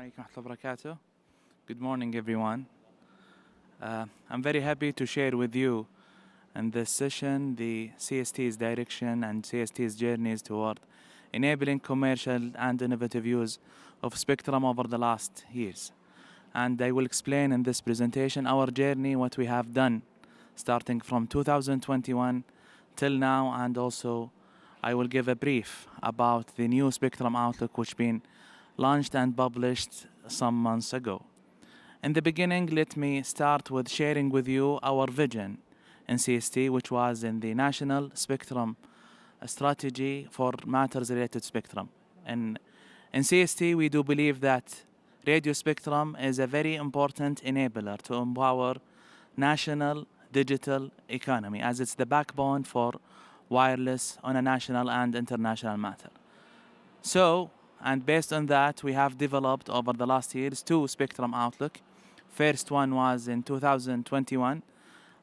عليكم ورحمة الله وبركاته. Good morning, everyone. I'm very happy to share with you in this session the CST's direction and CST's journeys toward enabling commercial and innovative use of spectrum over the last years. And I will explain in this presentation our journey, what we have done starting from 2021 till now, and also I will give a brief about the new spectrum outlook which been launched and published some months ago. In the beginning, let me start with sharing with you our vision in CST, which was in the National Spectrum Strategy for Matters Related to Spectrum. And in CST, we do believe that radio spectrum is a very important enabler to empower national digital economy, as it's the backbone for wireless on a national and international matter. So, and based on that, we have developed over the last years two spectrum outlook. First one was in 2021,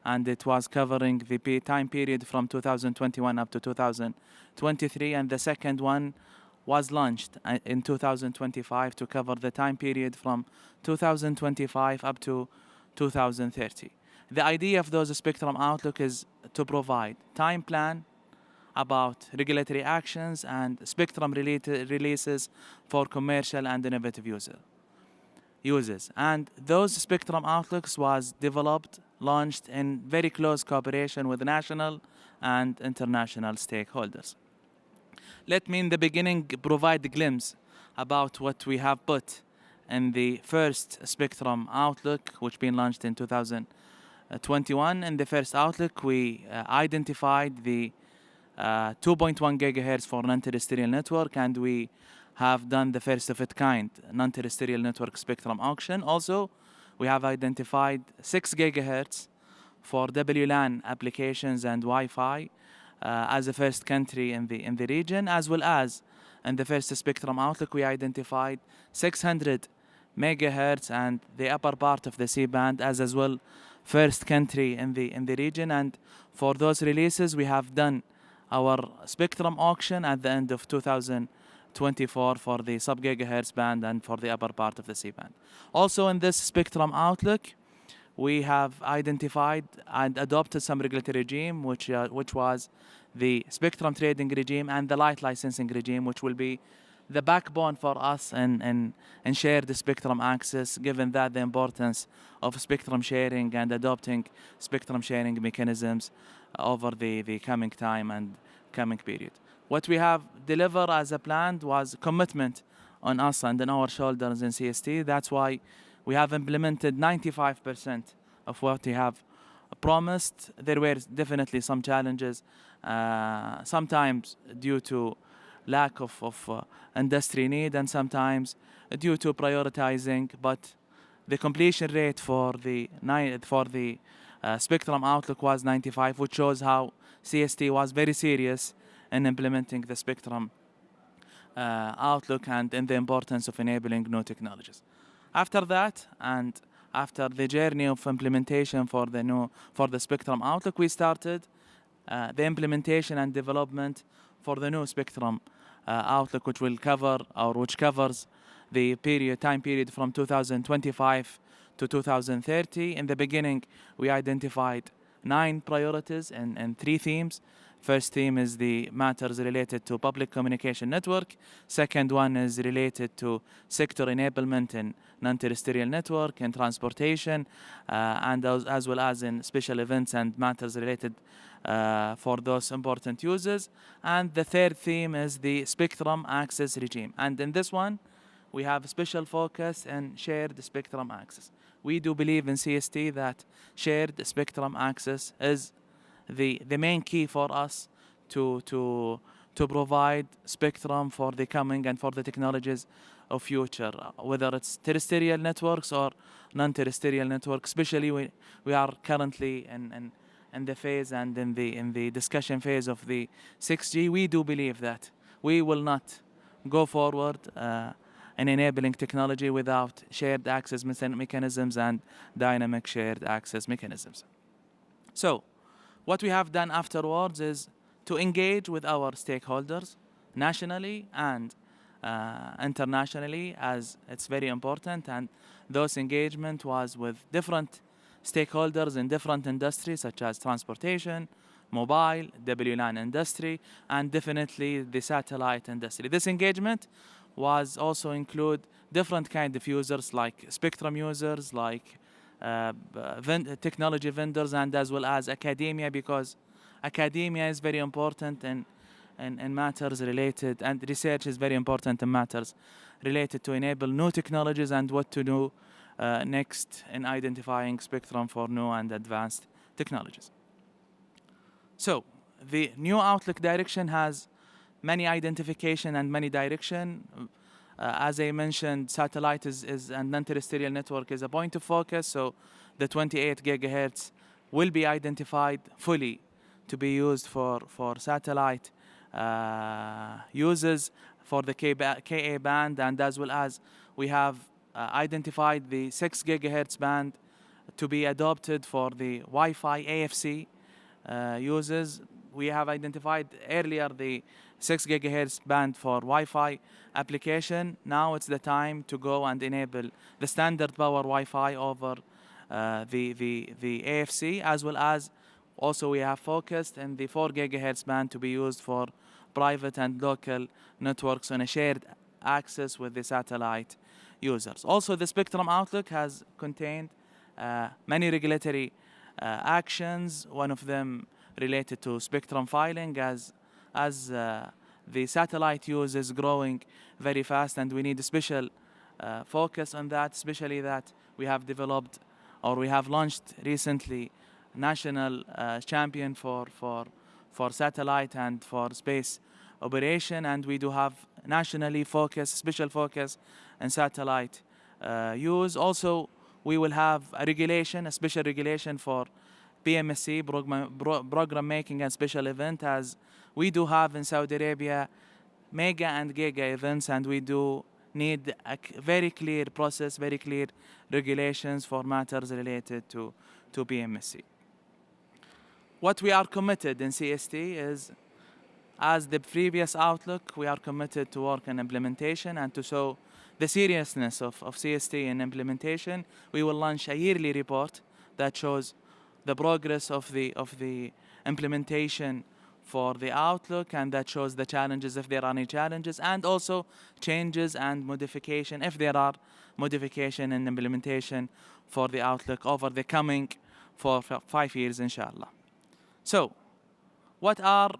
and it was covering the time period from 2021 up to 2023. And the second one was launched in 2025 to cover the time period from 2025 up to 2030. The idea of those spectrum outlook is to provide time plan about regulatory actions and spectrum releases for commercial and innovative users. And those spectrum outlooks was developed, launched in very close cooperation with national and international stakeholders. Let me in the beginning provide a glimpse about what we have put in the first spectrum outlook, which been launched in 2021. In the first outlook, we identified the 2.1 gigahertz for non-terrestrial network, and we have done the first of its kind non-terrestrial network spectrum auction. Also, we have identified 6 gigahertz for WLAN applications and Wi-Fi as the first country in the region, as well as in the first spectrum outlook we identified 600 megahertz and the upper part of the C-band as well first country in the region. And for those releases we have done our spectrum auction at the end of 2024 for the sub-gigahertz band and for the upper part of the C-band. Also in this spectrum outlook, we have identified and adopted some regulatory regime, which was the spectrum trading regime and the light licensing regime, which will be the backbone for us and share the spectrum access, given that the importance of spectrum sharing and adopting spectrum sharing mechanisms over the coming time and coming period. What we have delivered as a plan was commitment on us and on our shoulders in CST. That's why we have implemented 95% of what we have promised. There were definitely some challenges, sometimes due to lack of industry need and sometimes due to prioritizing, but the completion rate for the spectrum outlook was 95, which shows how CST was very serious in implementing the spectrum outlook and in the importance of enabling new technologies. After that, and after the journey of implementation for the spectrum outlook, we started the implementation and development for the new spectrum outlook, which covers the time period from 2025 to 2030. In the beginning, we identified 9 priorities and 3 themes. First theme is the matters related to public communication network. Second one is related to sector enablement in non-terrestrial network and transportation, and as well as in special events and matters related for those important users. And the third theme is the spectrum access regime. And in this one, we have a special focus on shared spectrum access. We do believe in CST that shared spectrum access is the main key for us to provide spectrum for the coming and for the technologies of future, whether it's terrestrial networks or non-terrestrial networks. Especially we are currently in the phase and in the discussion phase of the 6G. We do believe that we will not go forward in enabling technology without shared access mechanisms and dynamic shared access mechanisms. So, what we have done afterwards is to engage with our stakeholders nationally and internationally, as it's very important, and those engagement was with different stakeholders in different industries such as transportation, mobile, WLAN industry, and definitely the satellite industry. This engagement was also include different kind of users like spectrum users, like technology vendors, and as well as academia, because academia is very important in matters related, and research is very important in matters related to enable new technologies and what to do next in identifying spectrum for new and advanced technologies. So the new Outlook direction has many identification and many direction. As I mentioned, satellite is and non-terrestrial network is a point of focus. So the 28 gigahertz will be identified fully to be used for satellite uses for the Ka band, and as well as we have identified the 6 gigahertz band to be adopted for the Wi-Fi AFC uses. We have identified earlier the 6 gigahertz band for Wi-Fi application. Now it's the time to go and enable the standard power Wi-Fi over the AFC, as well as also we have focused in the 4 gigahertz band to be used for private and local networks on a shared access with the satellite users. Also, the Spectrum Outlook has contained many regulatory actions, one of them related to spectrum filing, as the satellite use is growing very fast, and we need a special focus on that, especially that we have developed or we have launched recently national champion for satellite and for space operation, and we do have nationally focused, special focus in satellite use. Also, we will have a regulation, a special regulation for PMSC, program making and special event, as we do have in Saudi Arabia mega and giga events, and we do need a very clear process, very clear regulations for matters related to PMSC. What we are committed in CST is, as the previous Outlook, we are committed to work on implementation, and to show the seriousness of CST in implementation, we will launch a yearly report that shows the progress of the implementation for the Outlook, and that shows the challenges if there are any challenges, and also changes and modification if there are modification and implementation for the Outlook over the coming 5 years, inshallah. So, what are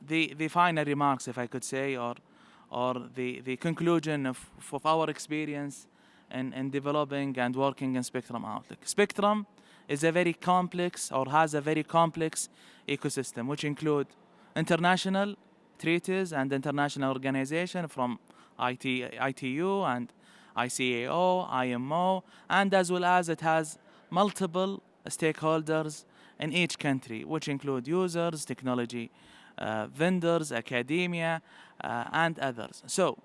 the final remarks, if I could say, or the conclusion of our experience in developing and working in Spectrum Outlook? Spectrum is a very complex, or has a very complex ecosystem, which include international treaties and international organizations from ITU and ICAO, IMO, and as well as it has multiple stakeholders in each country, which include users, technology vendors, academia, and others. So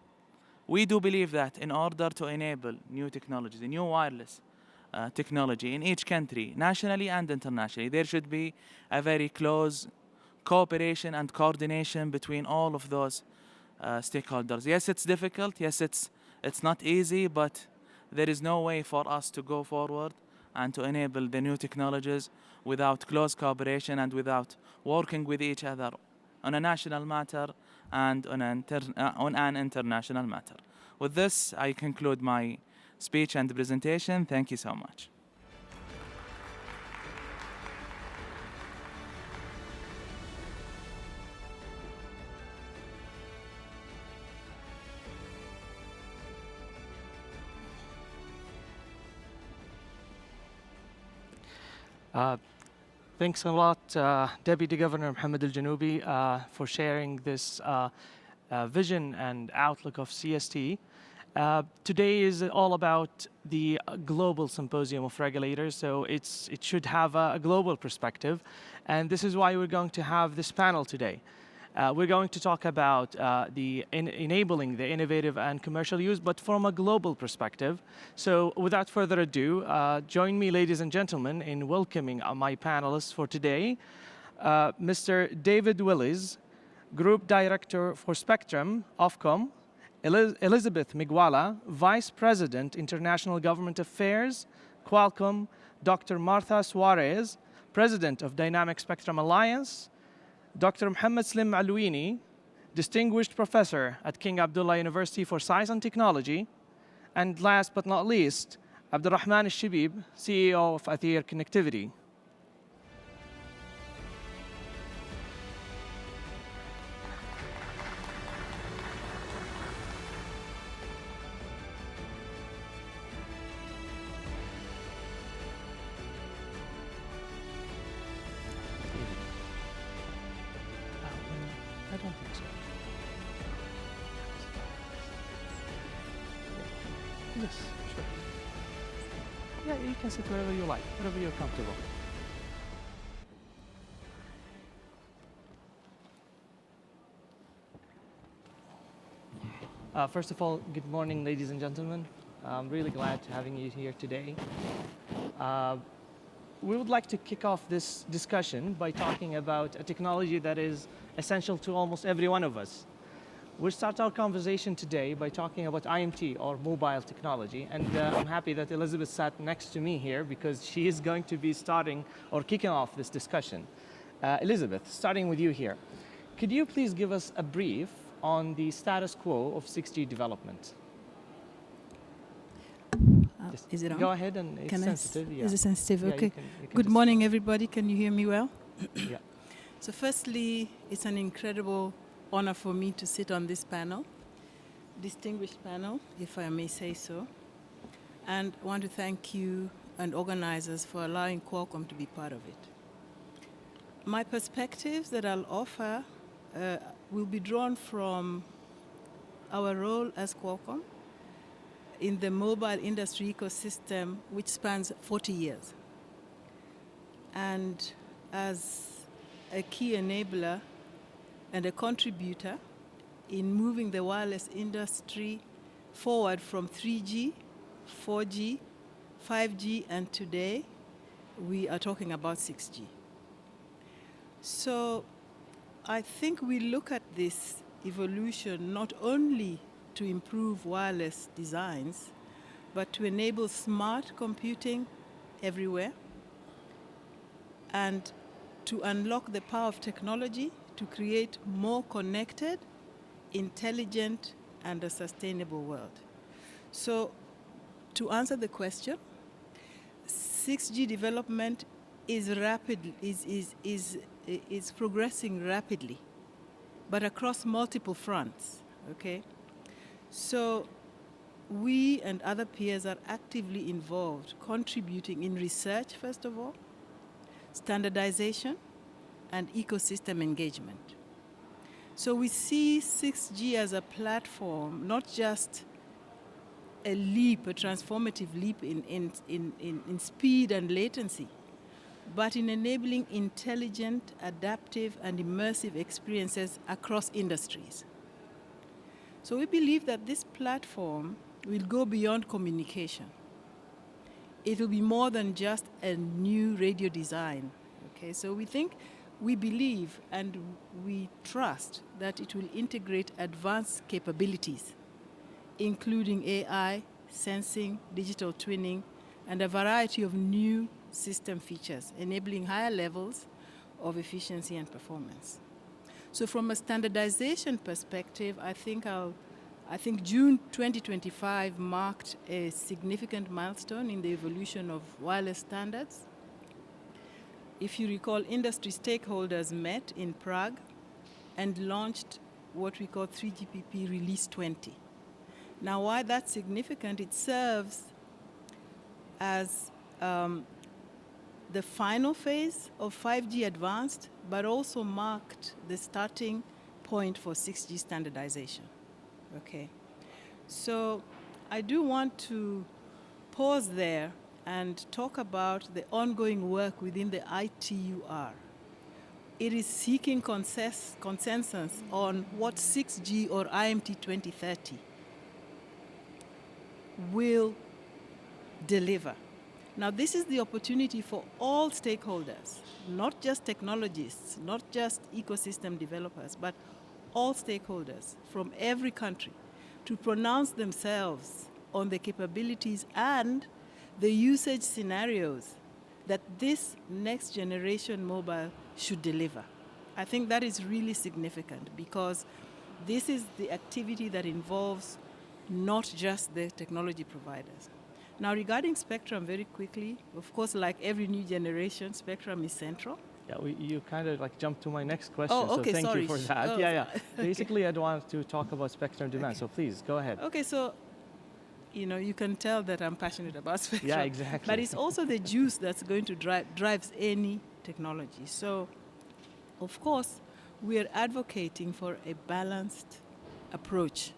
we do believe that in order to enable new technologies, the new wireless technology in each country, nationally and internationally, there should be a very close cooperation and coordination between all of those stakeholders. Yes, it's difficult. Yes, it's not easy, but there is no way for us to go forward and to enable the new technologies without close cooperation and without working with each other on a national matter and on an international matter. With this, I conclude my speech and presentation. Thank you so much. Thanks a lot, Deputy Governor Mohammed Al-Janoubi, for sharing this vision and outlook of CST. Today is all about the Global Symposium of Regulators, so it should have a global perspective, and this is why we're going to have this panel today. We're going to talk about enabling the innovative and commercial use, but from a global perspective. So without further ado, join me, ladies and gentlemen, in welcoming my panelists for today. Mr. David Willis, Group Director for Spectrum, Ofcom, Elizabeth Migwala, Vice President, International Government Affairs, Qualcomm, Dr. Martha Suarez, President of Dynamic Spectrum Alliance, Dr. Mohammed Slim Alwini, Distinguished Professor at King Abdullah University for Science and Technology, and last but not least, Abdurrahman Al-Shibib, CEO of Athir Connectivity. I don't think so. Yes, sure. Yeah, you can sit wherever you like, wherever you're comfortable. First of all, good morning, ladies and gentlemen. I'm really glad to having you here today. We would like to kick off this discussion by talking about a technology that is essential to almost every one of us. We'll start our conversation today by talking about IMT, or mobile technology, and I'm happy that Elizabeth sat next to me here because she is going to be starting or kicking off this discussion. Elizabeth, starting with you here, could you please give us a brief on the status quo of 6G development? Is it on? Go ahead, and it's sensitive. Yeah. Is it sensitive? Yeah, Okay. you can Good just- morning, everybody. Can you hear me well? Yeah. So firstly, it's an incredible honor for me to sit on this panel, distinguished panel, if I may say so. And I want to thank you and organizers for allowing Qualcomm to be part of it. My perspectives that I'll offer will be drawn from our role as Qualcomm in the mobile industry ecosystem, which spans 40 years. And as a key enabler and a contributor in moving the wireless industry forward from 3G, 4G, 5G, and today we are talking about 6G. So I think we look at this evolution not only to improve wireless designs, but to enable smart computing everywhere and to unlock the power of technology to create more connected, intelligent, and a sustainable world. So to answer the question, 6G development is progressing rapidly, but across multiple fronts, okay? So we and other peers are actively involved, contributing in research, first of all, standardization, and ecosystem engagement. So we see 6G as a platform, not just a leap, a transformative leap in speed and latency, but in enabling intelligent, adaptive, and immersive experiences across industries. So we believe that this platform will go beyond communication. It will be more than just a new radio design. Okay, so we believe and we trust that it will integrate advanced capabilities, including AI, sensing, digital twinning, and a variety of new system features, enabling higher levels of efficiency and performance. So from a standardization perspective, I think June 2025 marked a significant milestone in the evolution of wireless standards. If you recall, industry stakeholders met in Prague and launched what we call 3GPP Release 20. Now, why that's significant, it serves as the final phase of 5G advanced, but also marked the starting point for 6G standardization. Okay, so I do want to pause there and talk about the ongoing work within the ITUR. It is seeking consensus on what 6G or IMT 2030 will deliver. Now, this is the opportunity for all stakeholders, not just technologists, not just ecosystem developers, but all stakeholders from every country, to pronounce themselves on the capabilities and the usage scenarios that this next generation mobile should deliver. I think that is really significant because this is the activity that involves not just the technology providers. Now, regarding spectrum, very quickly, of course, like every new generation, spectrum is central. Yeah, you kind of like jumped to my next question, Oh, okay, so thank sorry. you for that. Oh, Yeah. okay. Basically, I'd want to talk about spectrum demand, so please, go ahead. Okay, so, you can tell that I'm passionate about spectrum. Yeah, exactly. But it's also the juice that's going to drives any technology. So, of course, we are advocating for a balanced approach.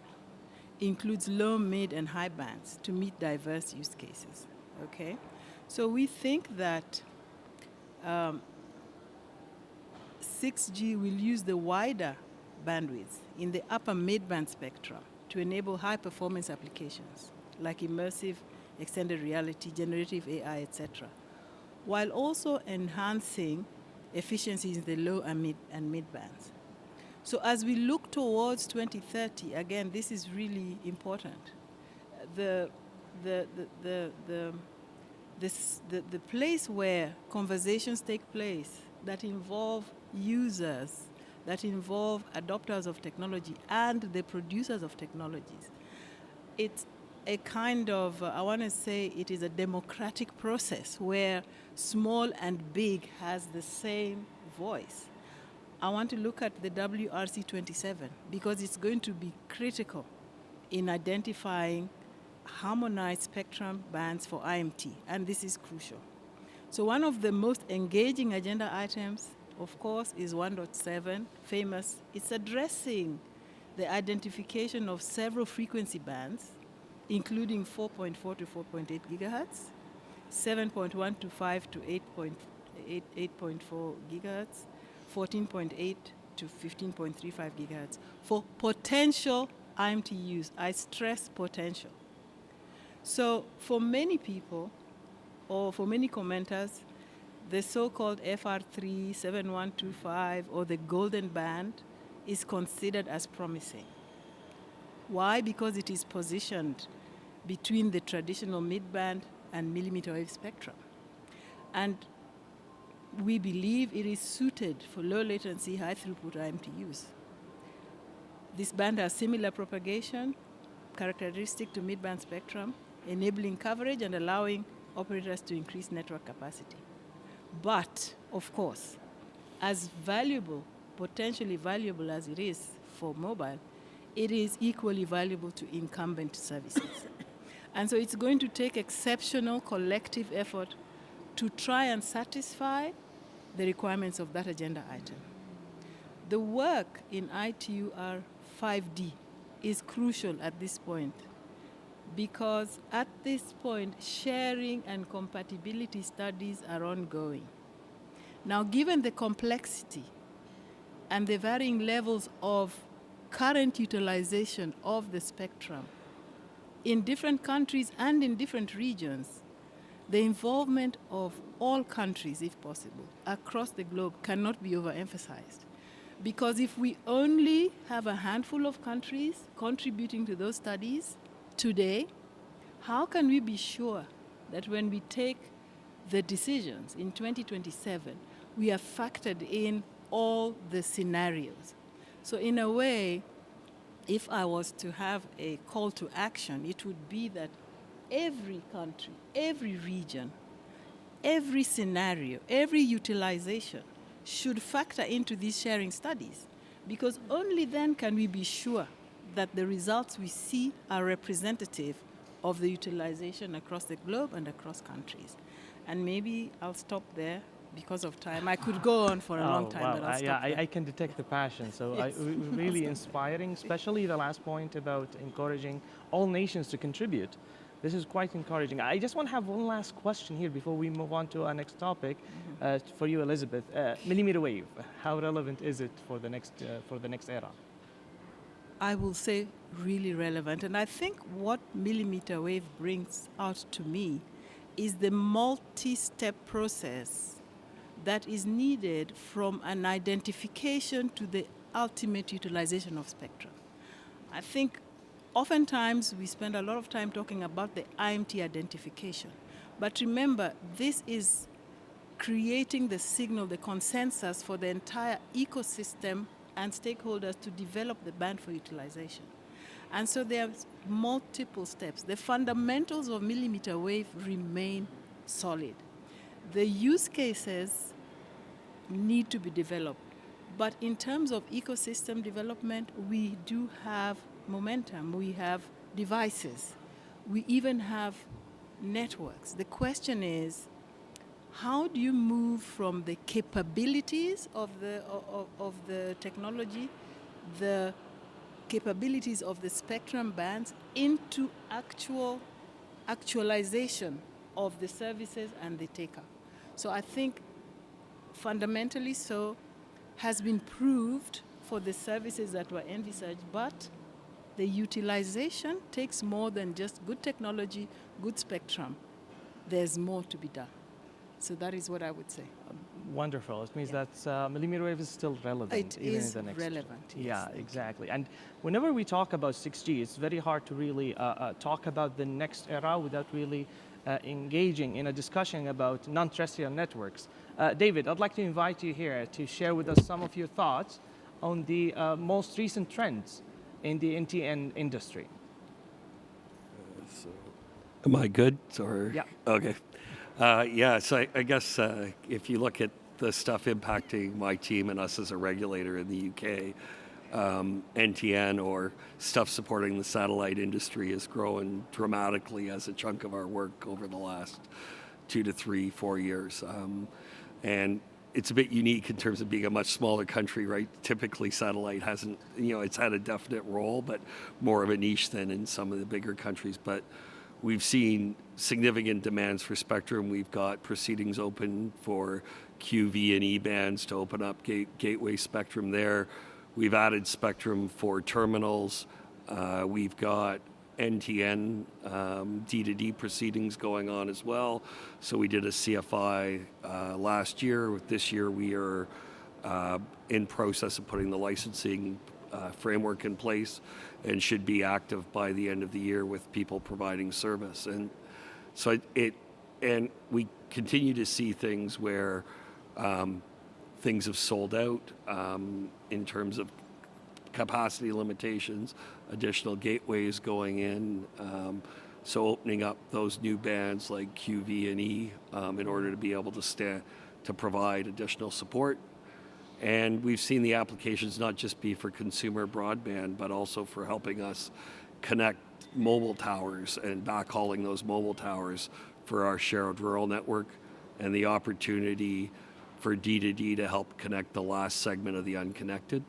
Includes low, mid, and high bands to meet diverse use cases. Okay, so we think that 6G will use the wider bandwidth in the upper mid-band spectrum to enable high-performance applications like immersive, extended reality, generative AI, etc., while also enhancing efficiencies in the low and mid bands. So as we look towards 2030, again, this is really important. The place where conversations take place that involve users, that involve adopters of technology and the producers of technologies, it's a kind of, I want to say it is a democratic process where small and big has the same voice. I want to look at the WRC 27 because it's going to be critical in identifying harmonized spectrum bands for IMT, and this is crucial. So one of the most engaging agenda items, of course, is 1.7, famous. It's addressing the identification of several frequency bands, including 4.4 to 4.8 gigahertz, 7.125 to 8.4 gigahertz, 14.8 to 15.35 gigahertz for potential IMT use. I stress potential. So for many people, or for many commenters, the so-called FR3 7125 or the golden band is considered as promising. Why? Because it is positioned between the traditional mid-band and millimeter wave spectrum. And we believe it is suited for low latency, high throughput IMT use. This band has similar propagation, characteristic to mid-band spectrum, enabling coverage and allowing operators to increase network capacity. But, of course, as valuable, potentially valuable as it is for mobile, it is equally valuable to incumbent services. And so it's going to take exceptional collective effort to try and satisfy the requirements of that agenda item. The work in ITUR 5D is crucial at this point because at this point, sharing and compatibility studies are ongoing. Now, given the complexity and the varying levels of current utilization of the spectrum in different countries and in different regions, the involvement of all countries, if possible, across the globe cannot be overemphasized. Because if we only have a handful of countries contributing to those studies today, how can we be sure that when we take the decisions in 2027, we have factored in all the scenarios? So in a way, if I was to have a call to action, it would be that every country, every region, every scenario, every utilization should factor into these sharing studies, because only then can we be sure that the results we see are representative of the utilization across the globe and across countries. And maybe I'll stop there because of time. I could go on for a long time, but I'll stop there. I can detect the passion. So Yes. Really inspiring, especially the last point about encouraging all nations to contribute. This is quite encouraging. I just want to have one last question here before we move on to our next topic. For you, Elizabeth, millimeter wave, how relevant is it for the next era? I will say really relevant. And I think what millimeter wave brings out to me is the multi-step process that is needed from an identification to the ultimate utilization of spectrum. I think oftentimes we spend a lot of time talking about the IMT identification. But remember, this is creating the signal, the consensus for the entire ecosystem and stakeholders to develop the band for utilization. And so there are multiple steps. The fundamentals of millimeter wave remain solid. The use cases need to be developed. But in terms of ecosystem development, we do have momentum. We have devices. We even have networks. The question is, how do you move from the capabilities of the technology, the capabilities of the spectrum bands into actualization of the services and the take-up? So I think fundamentally so has been proved for the services that were envisaged, but the utilization takes more than just good technology, good spectrum. There's more to be done. So that is what I would say. Wonderful. It means that millimeter wave is still relevant. It even is in the next relevant. Yes, yeah, exactly. And whenever we talk about 6G, it's very hard to really talk about the next era without really engaging in a discussion about non-terrestrial networks. David, I'd like to invite you here to share with us some of your thoughts on the most recent trends in the NTN industry. So, am I good? Or? Yeah. Okay. So I guess if you look at the stuff impacting my team and us as a regulator in the UK, NTN or stuff supporting the satellite industry is growing dramatically as a chunk of our work over the last 2 to 3, 4 years. And it's a bit unique in terms of being a much smaller country, right? Typically satellite hasn't, it's had a definite role, but more of a niche than in some of the bigger countries. But we've seen significant demands for spectrum. We've got proceedings open for QV and E bands to open up gateway spectrum there. We've added spectrum for terminals. We've got NTN D2D proceedings going on as well. So we did a CFI last year. This year we are in process of putting the licensing framework in place and should be active by the end of the year with people providing service. And so and we continue to see things where things have sold out in terms of capacity limitations, additional gateways going in, so opening up those new bands like QV and E in order to be able to provide additional support. And we've seen the applications not just be for consumer broadband, but also for helping us connect mobile towers and backhauling those mobile towers for our shared rural network, and the opportunity for D2D to help connect the last segment of the unconnected.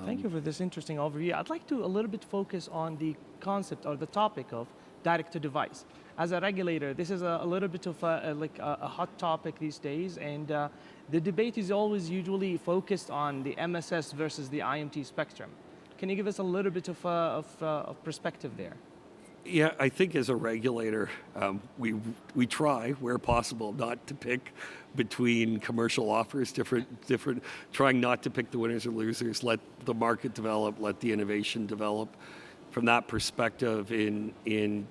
Thank you for this interesting overview. I'd like to a little bit focus on the concept or the topic of direct-to-device. As a regulator, this is a little bit of a hot topic these days, and the debate is always usually focused on the MSS versus the IMT spectrum. Can you give us a little bit of perspective there? Yeah, I think as a regulator, we try where possible not to pick between commercial offers, different, trying not to pick the winners or losers, let the market develop, let the innovation develop. From that perspective, in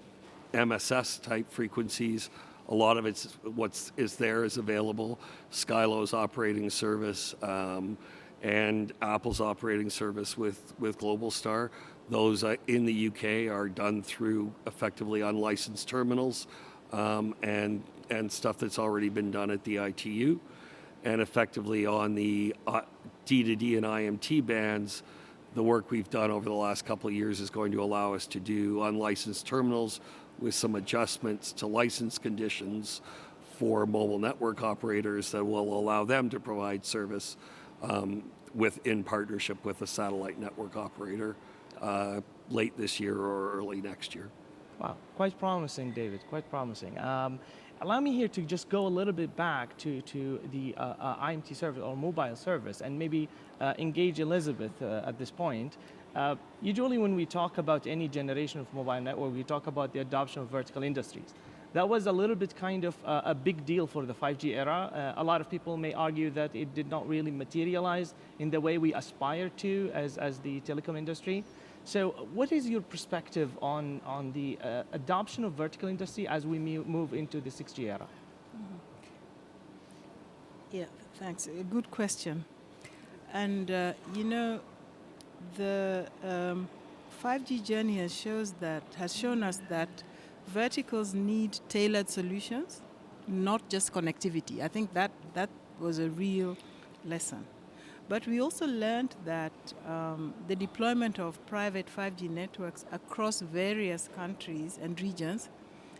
MSS type frequencies, a lot of it's what is there is available. Skylo's operating service and Apple's operating service with Globalstar. Those in the UK are done through effectively unlicensed terminals and stuff that's already been done at the ITU. And effectively on the D2D and IMT bands, the work we've done over the last couple of years is going to allow us to do unlicensed terminals with some adjustments to license conditions for mobile network operators that will allow them to provide service in partnership with a satellite network operator late this year or early next year. Wow, quite promising, David, quite promising. Allow me here to just go a little bit back to the IMT service or mobile service and maybe engage Elizabeth at this point. Usually when we talk about any generation of mobile network, we talk about the adoption of vertical industries. That was a little bit kind of a big deal for the 5G era. A lot of people may argue that it did not really materialize in the way we aspire to as the telecom industry. So what is your perspective on the adoption of vertical industry as we move into the 6G era? Yeah, thanks. A good question. And, the 5G journey has shown us that verticals need tailored solutions, not just connectivity. I think that was a real lesson. But we also learned that the deployment of private 5G networks across various countries and regions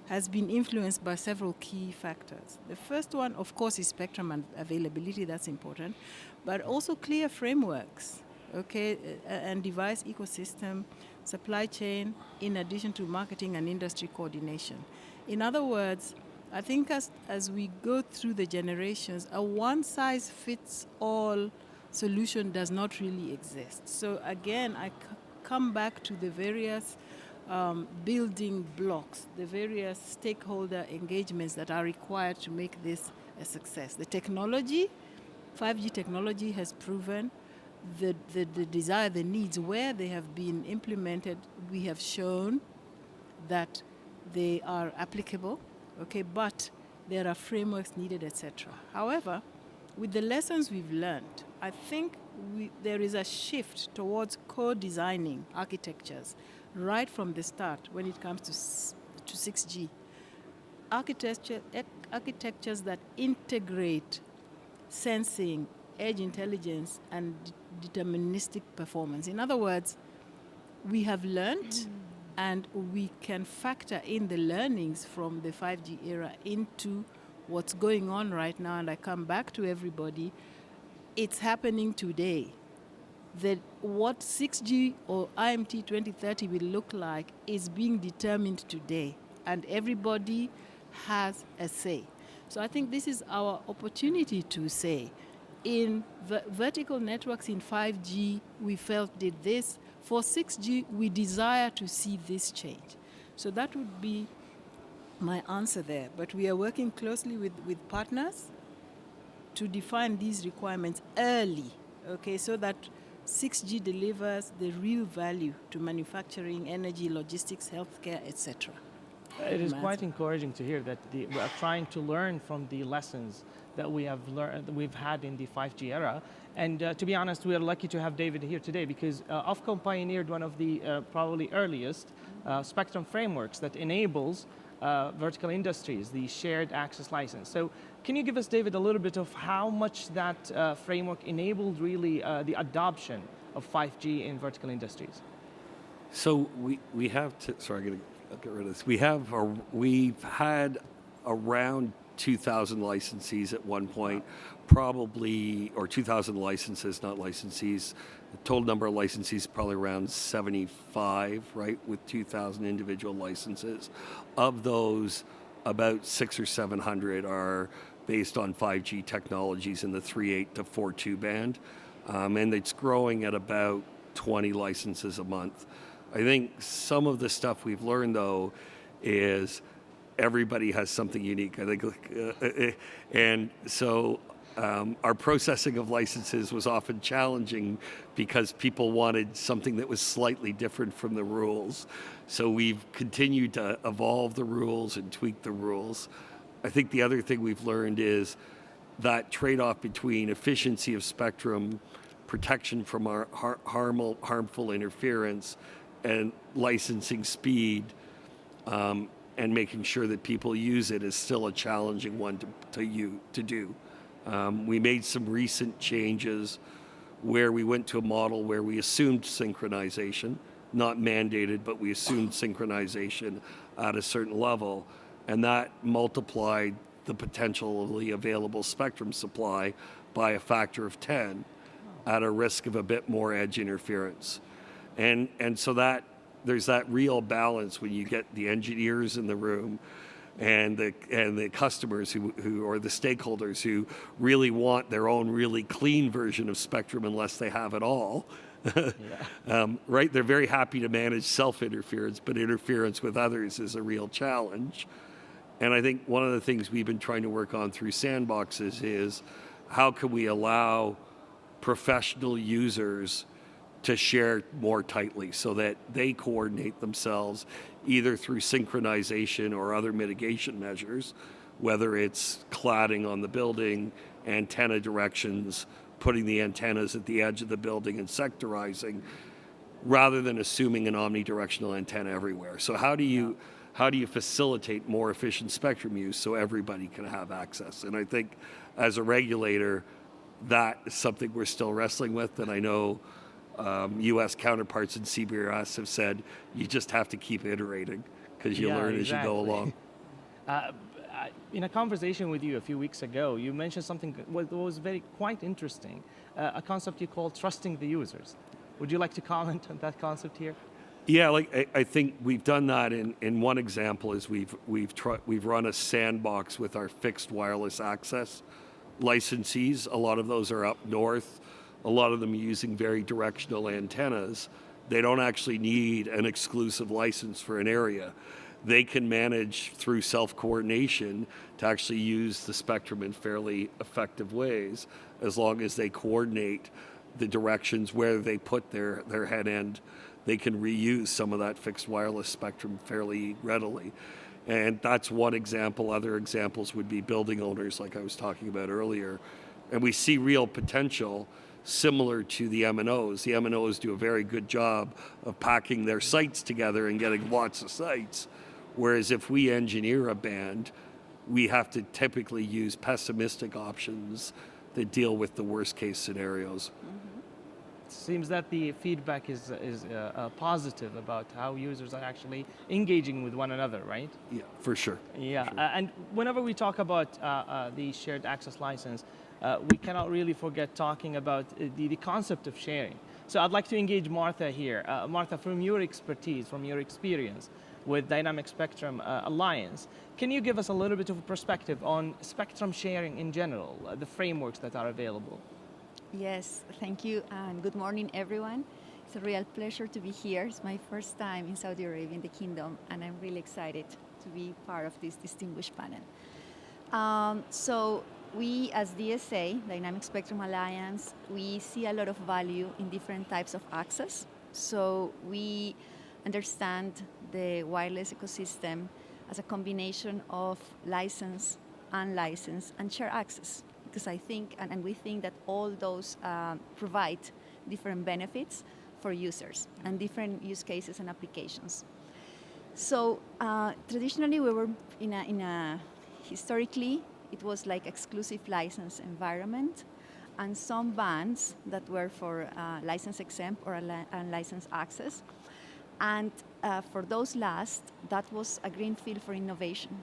has been influenced by several key factors. The first one, of course, is spectrum and availability. That's important, but also clear frameworks, okay, and device ecosystem, supply chain, in addition to marketing and industry coordination. In other words, I think as we go through the generations, a one-size-fits-all solution does not really exist. So again, I come back to the various building blocks, the various stakeholder engagements that are required to make this a success. The technology, 5G technology has proven the desire, the needs, where they have been implemented, we have shown that they are applicable, okay, but there are frameworks needed, etc. However, with the lessons we've learned, I think there is a shift towards co-designing architectures right from the start when it comes to 6G. Architectures that integrate sensing, edge intelligence, and deterministic performance. In other words, we have learned and we can factor in the learnings from the 5G era into what's going on right now. And I come back to everybody, it's happening today. That what 6G or IMT 2030 will look like is being determined today, and everybody has a say. So I think this is our opportunity to say, in vertical networks in 5G, we felt did this. For 6G, we desire to see this change. So that would be my answer there. But we are working closely with partners to define these requirements early, okay, so that 6G delivers the real value to manufacturing, energy, logistics, healthcare, etc. It is quite encouraging to hear that we are trying to learn from the lessons that we've had in the 5G era. And to be honest, we are lucky to have David here today because Ofcom pioneered one of the probably earliest spectrum frameworks that enables vertical industries, the shared access license. So can you give us, David, a little bit of how much that framework enabled really the adoption of 5G in vertical industries? So we have to, sorry, I'll get rid of this. We've had around 2,000 licensees at one point, probably, or 2,000 licenses, not licensees. The total number of licensees probably around 75, right, with 2,000 individual licenses. Of those, about 600 or 700 are based on 5G technologies in the 3.8 to 4.2 band, and it's growing at about 20 licenses a month. I think some of the stuff we've learned, though, is everybody has something unique. I think, and so our processing of licenses was often challenging because people wanted something that was slightly different from the rules. So we've continued to evolve the rules and tweak the rules. I think the other thing we've learned is that trade-off between efficiency of spectrum, protection from our harmful interference, and licensing speed, and making sure that people use it is still a challenging one to do. We made some recent changes where we went to a model where we assumed synchronization, not mandated, but we assumed synchronization at a certain level, and that multiplied the potentially available spectrum supply by a factor of 10 at a risk of a bit more edge interference. And so that there's that real balance when you get the engineers in the room and the customers who or the stakeholders who really want their own really clean version of spectrum unless they have it all. Right? They're very happy to manage self-interference, but interference with others is a real challenge. And I think one of the things we've been trying to work on through sandboxes is how can we allow professional users to share more tightly so that they coordinate themselves either through synchronization or other mitigation measures, whether it's cladding on the building, antenna directions, putting the antennas at the edge of the building and sectorizing, rather than assuming an omnidirectional antenna everywhere. So how do you facilitate more efficient spectrum use so everybody can have access? And I think as a regulator, that is something we're still wrestling with. And I know U.S. counterparts in CBRS have said you just have to keep iterating because you learn as you go along. In a conversation with you a few weeks ago, you mentioned something that was quite interesting, a concept you call trusting the users. Would you like to comment on that concept here? Yeah, like I think we've done that in one example is we've run a sandbox with our fixed wireless access licensees. A lot of those are up north. A lot of them using very directional antennas. They don't actually need an exclusive license for an area. They can manage through self-coordination to actually use the spectrum in fairly effective ways as long as they coordinate the directions where they put their head end. They can reuse some of that fixed wireless spectrum fairly readily. And that's one example. Other examples would be building owners, like I was talking about earlier. And we see real potential similar to the MNOs. The MNOs do a very good job of packing their sites together and getting lots of sites. Whereas if we engineer a band, we have to typically use pessimistic options that deal with the worst case scenarios. It seems that the feedback is positive about how users are actually engaging with one another, right? Yeah, for sure. Yeah, for sure. and whenever we talk about the shared access license, we cannot really forget talking about the concept of sharing. So I'd like to engage Martha here. Martha, from your expertise, from your experience with Dynamic Spectrum Alliance, can you give us a little bit of a perspective on spectrum sharing in general, the frameworks that are available? Yes, thank you, and good morning, everyone. It's a real pleasure to be here. It's my first time in Saudi Arabia, in the Kingdom, and I'm really excited to be part of this distinguished panel. So we, as DSA, Dynamic Spectrum Alliance, we see a lot of value in different types of access. So we understand the wireless ecosystem as a combination of license, unlicensed, and shared access. Because I think, and we think that all those provide different benefits for users and different use cases and applications. So traditionally, we were historically, it was like exclusive license environment, and some bands that were for license exempt or unlicensed access. And for those last, that was a green field for innovation.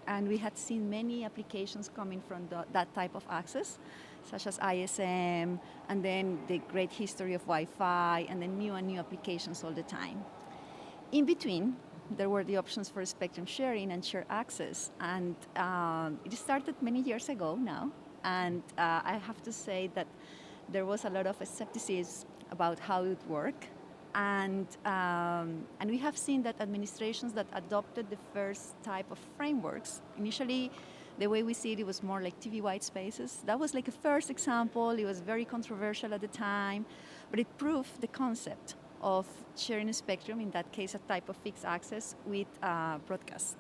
And we had seen many applications coming from that type of access, such as ISM, and then the great history of Wi-Fi, and then new and new applications all the time. In between, there were the options for spectrum sharing and shared access. And it started many years ago now. And I have to say that there was a lot of skepticism about how it would work. And we have seen that administrations that adopted the first type of frameworks, initially the way we see it, it was more like TV white spaces. That was like a first example. It was very controversial at the time, but it proved the concept of sharing a spectrum, in that case a type of fixed access with broadcast.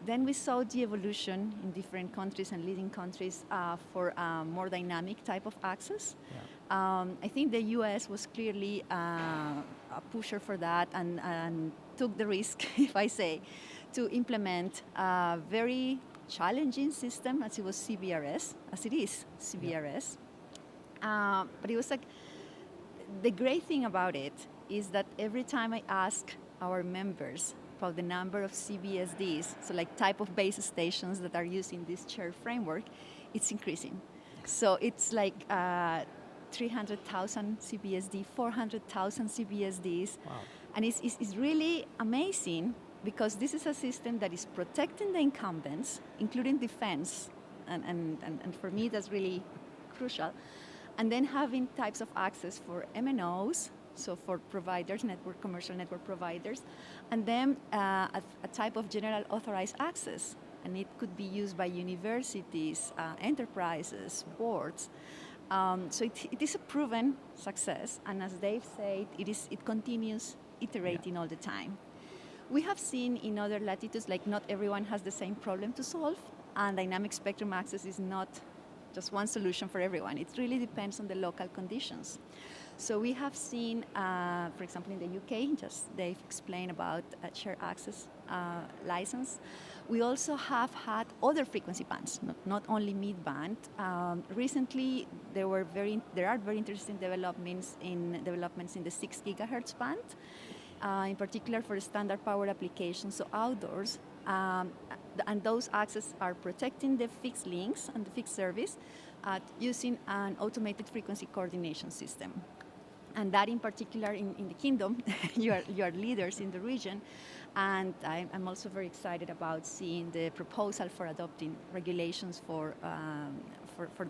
Then we saw the evolution in different countries and leading countries for a more dynamic type of access. Yeah. I think the US was clearly a pusher for that and took the risk, if I say, to implement a very challenging system as it was CBRS, as it is CBRS. Yeah. But it was like, the great thing about it is that every time I ask our members about the number of CBSDs, so like type of base stations that are using this shared framework, it's increasing. So it's like 300,000 CBSD, 400,000 CBSDs. Wow. And it's really amazing because this is a system that is protecting the incumbents, including defense, and for me that's really crucial. And then having types of access for MNOs, so for providers, commercial network providers, and then a type of general authorized access. And it could be used by universities, enterprises, boards. So it is a proven success, and as Dave said, it continues iterating all the time. We have seen in other latitudes, like not everyone has the same problem to solve, and dynamic spectrum access is not just one solution for everyone. It really depends on the local conditions. So we have seen, for example, in the UK, just Dave explained about a shared access license. We also have had other frequency bands, not only mid-band. Recently, there are very interesting developments in the 6 gigahertz band, in particular for standard power applications, so outdoors. And those access are protecting the fixed links and the fixed service using an automated frequency coordination system. And that in particular in the kingdom, you are leaders in the region. And I'm also very excited about seeing the proposal for adopting regulations for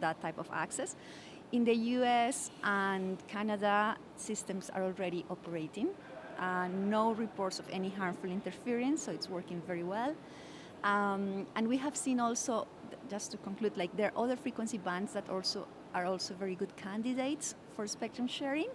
that type of access. In the US and Canada, systems are already operating. No reports of any harmful interference, so it's working very well. And we have seen also, just to conclude, like there are other frequency bands that are also very good candidates for spectrum sharing.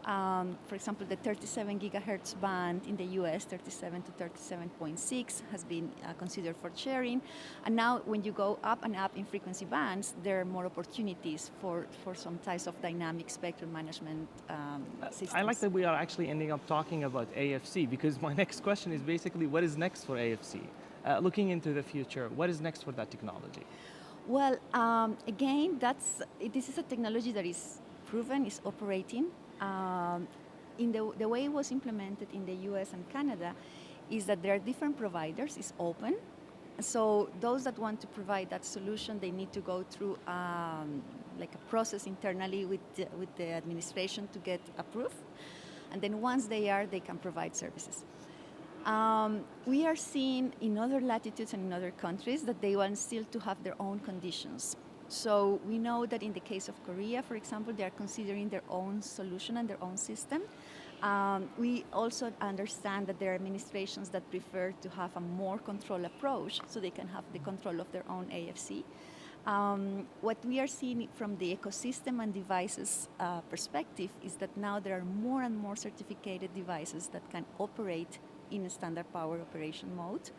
For example, the 37 gigahertz band in the US, 37 to 37.6, has been considered for sharing. And now when you go up and up in frequency bands, there are more opportunities for some types of dynamic spectrum management systems. I like that we are actually ending up talking about AFC, because my next question is basically what is next for AFC? Looking into the future, what is next for that technology? Well, again, this is a technology that is proven, is operating. In the way it was implemented in the US and Canada is that there are different providers, it's open. So those that want to provide that solution, they need to go through like a process internally with the administration to get approved. And then once they can provide services. We are seeing in other latitudes and in other countries that they want still to have their own conditions. So we know that in the case of Korea, for example, they are considering their own solution and their own system. We also understand that there are administrations that prefer to have a more controlled approach so they can have the control of their own AFC. What we are seeing from the ecosystem and devices perspective is that now there are more and more certificated devices that can operate in a standard power operation mode.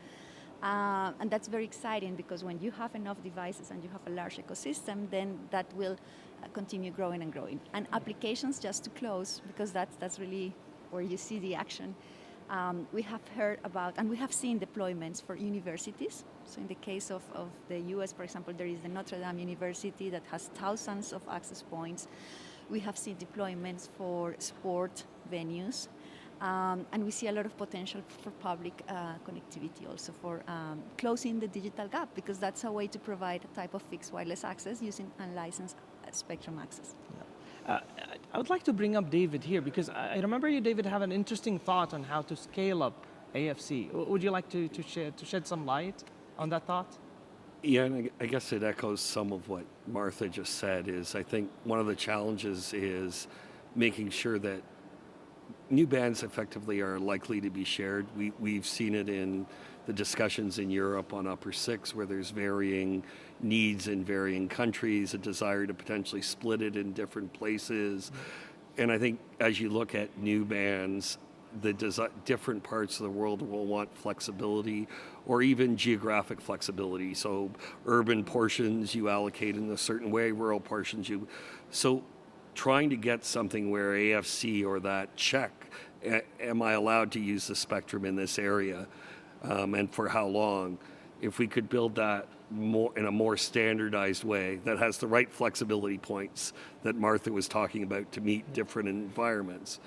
And that's very exciting because when you have enough devices and you have a large ecosystem, then that will continue growing and growing. And applications, just to close, because that's really where you see the action. We have heard about, and we have seen deployments for universities. So in the case of the US, for example, there is the Notre Dame University that has thousands of access points. We have seen deployments for sport venues. And we see a lot of potential for public connectivity also for closing the digital gap, because that's a way to provide a type of fixed wireless access using unlicensed spectrum access. Yeah. I would like to bring up David here, because I remember you, David, have an interesting thought on how to scale up AFC. Would you like to shed some light on that thought? Yeah, and I guess it echoes some of what Martha just said. Is I think one of the challenges is making sure that new bands effectively are likely to be shared. We've seen it in the discussions in Europe on Upper 6, where there's varying needs in varying countries, a desire to potentially split it in different places. And I think as you look at new bands, different parts of the world will want flexibility or even geographic flexibility. So urban portions you allocate in a certain way, rural portions you... So trying to get something where AFC or that check, am I allowed to use the spectrum in this area, and for how long? If we could build that more in a more standardized way that has the right flexibility points that Martha was talking about to meet different environments,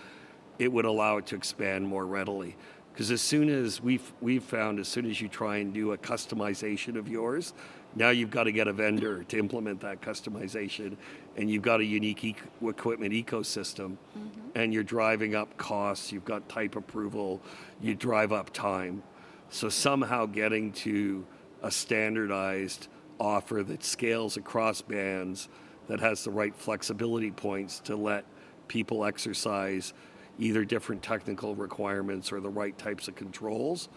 it would allow it to expand more readily. Because as soon as we've found, as soon as you try and do a customization of yours, now you've got to get a vendor to implement that customization, and you've got a unique equipment ecosystem, and you're driving up costs, you've got type approval, you drive up time. So somehow getting to a standardized offer that scales across bands, that has the right flexibility points to let people exercise either different technical requirements or the right types of controls,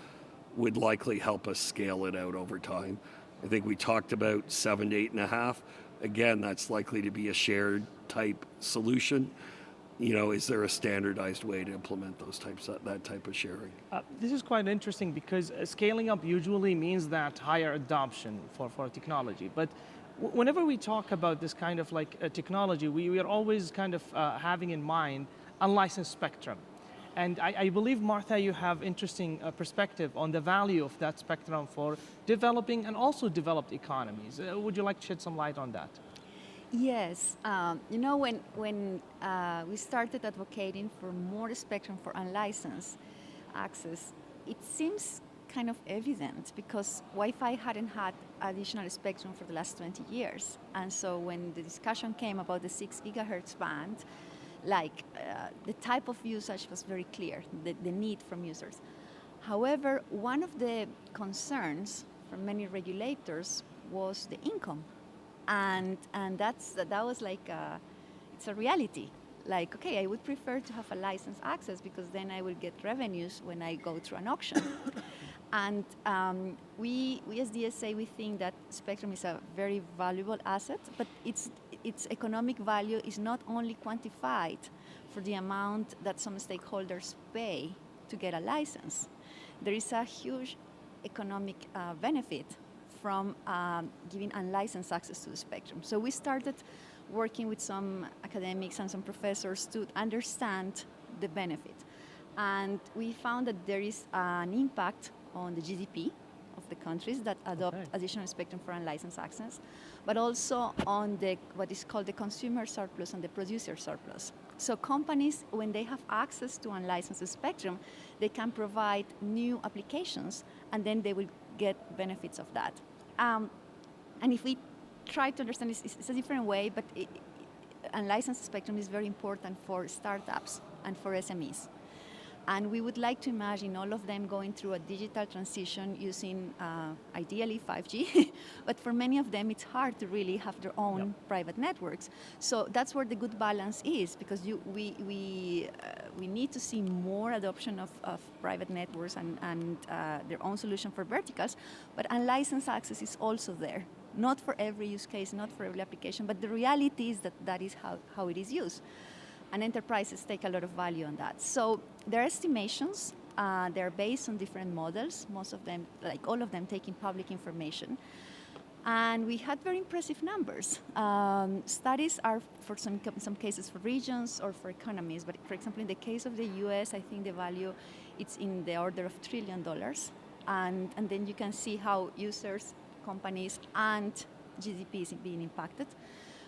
would likely help us scale it out over time. I think we talked about 7 to 8.5. again, that's likely to be a shared type solution. Is there a standardized way to implement that type of sharing? This is quite interesting because scaling up usually means that higher adoption for technology. But whenever we talk about this kind of technology, we are always kind of having in mind unlicensed spectrum. And I believe, Martha, you have interesting perspective on the value of that spectrum for developing and also developed economies. Would you like to shed some light on that? Yes, when we started advocating for more spectrum for unlicensed access, it seems kind of evident because Wi-Fi hadn't had additional spectrum for the last 20 years. And so when the discussion came about the 6 gigahertz band, the type of usage was very clear, the need from users. However, one of the concerns for many regulators was the income. And that was it's a reality. Okay, I would prefer to have a licensed access because then I will get revenues when I go through an auction. And we as DSA, we think that spectrum is a very valuable asset, but its economic value is not only quantified for the amount that some stakeholders pay to get a license. There is a huge economic benefit from giving unlicensed access to the spectrum. So we started working with some academics and some professors to understand the benefit. And we found that there is an impact on the GDP of the countries that adopt additional spectrum for unlicensed access, but also on what is called the consumer surplus and the producer surplus. So companies, when they have access to unlicensed spectrum, they can provide new applications, and then they will get benefits of that. And if we try to understand, it's a different way, but unlicensed spectrum is very important for startups and for SMEs. And we would like to imagine all of them going through a digital transition using ideally 5G, but for many of them it's hard to really have their own private networks. So that's where the good balance is, because we need to see more adoption of private networks and their own solution for verticals, but unlicensed access is also there. Not for every use case, not for every application, but the reality is that is how it is used. And enterprises take a lot of value on that. So their estimations, they're based on different models, most of them, all of them taking public information. And we had very impressive numbers. Studies are for some cases for regions or for economies, but for example, in the case of the US, I think the value, it's in the order of $1 trillion. And then you can see how users, companies, and GDP is being impacted.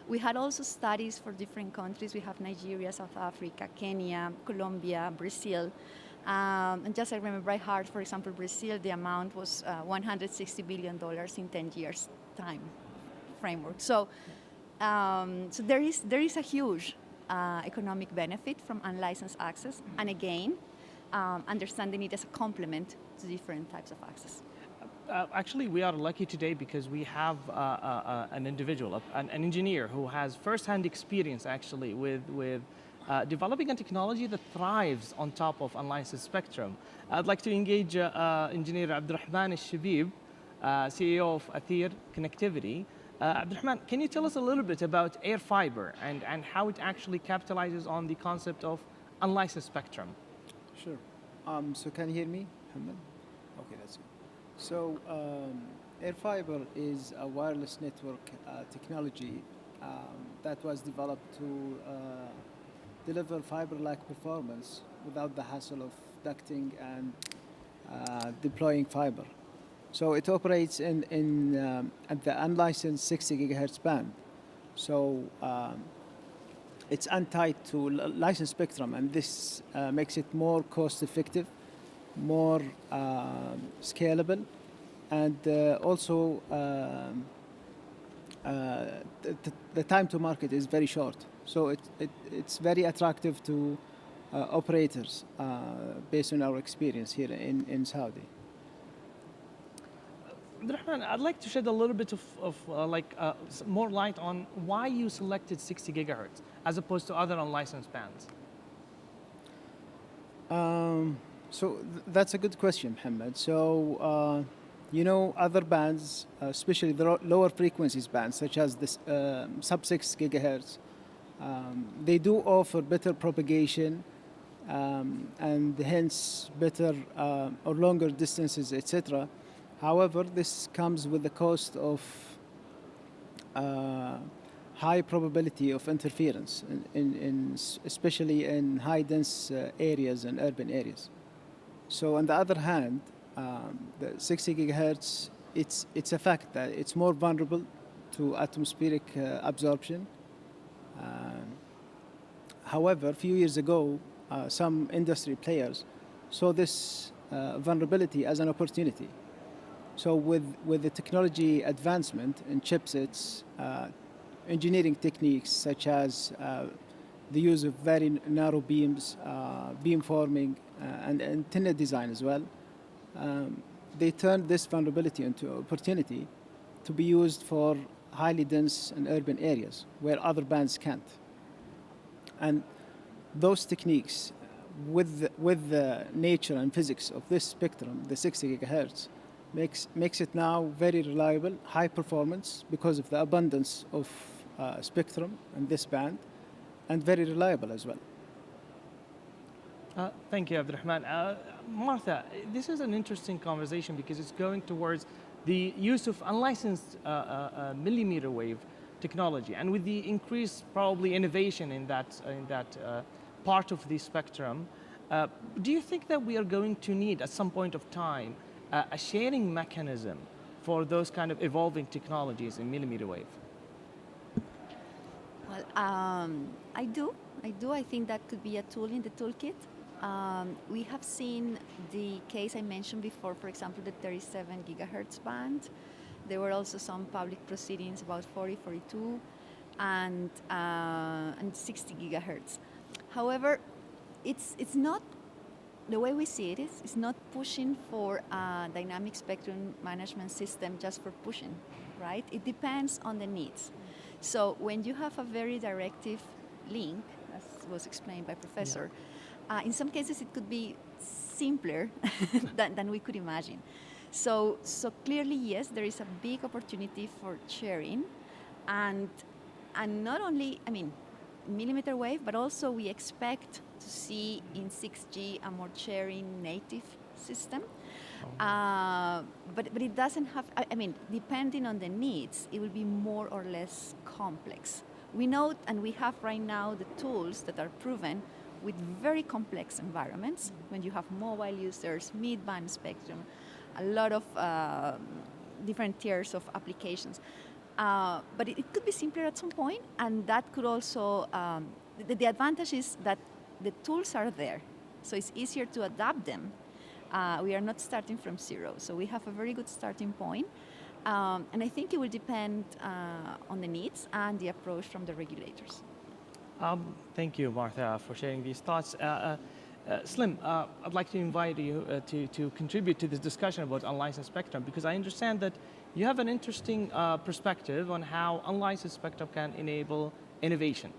We had also studies for different countries. We have Nigeria, South Africa, Kenya, Colombia, Brazil. And just I remember by heart, for example, Brazil, the amount was $160 billion in 10 years time framework. So there is a huge economic benefit from unlicensed access. And again, understanding it as a complement to different types of access. Actually, we are lucky today because we have an individual, an engineer who has first-hand experience actually with developing a technology that thrives on top of unlicensed spectrum. I'd like to engage Engineer Abdurrahman Al-Shabib, CEO of Athir Connectivity. Abdurrahman, can you tell us a little bit about air fiber and how it actually capitalizes on the concept of unlicensed spectrum? Sure. So can you hear me, Muhammad? Okay, that's good. So air fiber is a wireless network technology that was developed to deliver fiber-like performance without the hassle of ducting and deploying fiber. So it operates in at the unlicensed 60 gigahertz band. So it's untied to licensed spectrum, and this makes it more cost-effective, more scalable, and also the time to market is very short. So it's very attractive to operators based on our experience here in Saudi. Abdurrahman, I'd like to shed a little bit of more light on why you selected 60 gigahertz as opposed to other unlicensed bands. So that's a good question, Mohammed. So you know, other bands, especially the lower frequencies bands, such as this sub 6 gigahertz, they do offer better propagation and hence better or longer distances, etc. However, this comes with the cost of high probability of interference, especially in high dense areas and urban areas. So on the other hand, the 60 gigahertz, it's a fact that it's more vulnerable to atmospheric absorption. However, a few years ago, some industry players saw this vulnerability as an opportunity. So with the technology advancement in chipsets, engineering techniques such as the use of very narrow beams, beamforming, and antenna design as well, they turned this vulnerability into an opportunity to be used for highly dense and urban areas where other bands can't. And those techniques, with the nature and physics of this spectrum, the 60 gigahertz, makes it now very reliable, high performance because of the abundance of spectrum in this band, and very reliable as well. Thank you, Abdurrahman. Martha, this is an interesting conversation because it's going towards the use of unlicensed millimeter wave technology, and with the increased probably innovation in that part of the spectrum, do you think that we are going to need at some point of time a sharing mechanism for those kind of evolving technologies in millimeter wave? Well, I do. I think that could be a tool in the toolkit. We have seen the case I mentioned before, for example, the 37 gigahertz band. There were also some public proceedings about 40, 42, and 60 gigahertz. However, it's not, the way we see it is, it's not pushing for a dynamic spectrum management system just for pushing, right? It depends on the needs. So when you have a very directive link, as was explained by Professor, in some cases it could be simpler than we could imagine. So clearly, yes, there is a big opportunity for sharing, and not only, I mean, millimeter wave, but also we expect to see in 6G a more sharing native system. But it doesn't have, I mean, depending on the needs, it will be more or less complex. We know, and we have right now the tools that are proven with very complex environments, when you have mobile users, mid-band spectrum, a lot of different tiers of applications. But it could be simpler at some point, and that could also, the advantage is that the tools are there, so it's easier to adapt them. We are not starting from zero, so we have a very good starting point. And I think it will depend on the needs and the approach from the regulators. Thank you, Martha, for sharing these thoughts. Slim, I'd like to invite you to contribute to this discussion about unlicensed spectrum, because I understand that you have an interesting perspective on how unlicensed spectrum can enable innovation.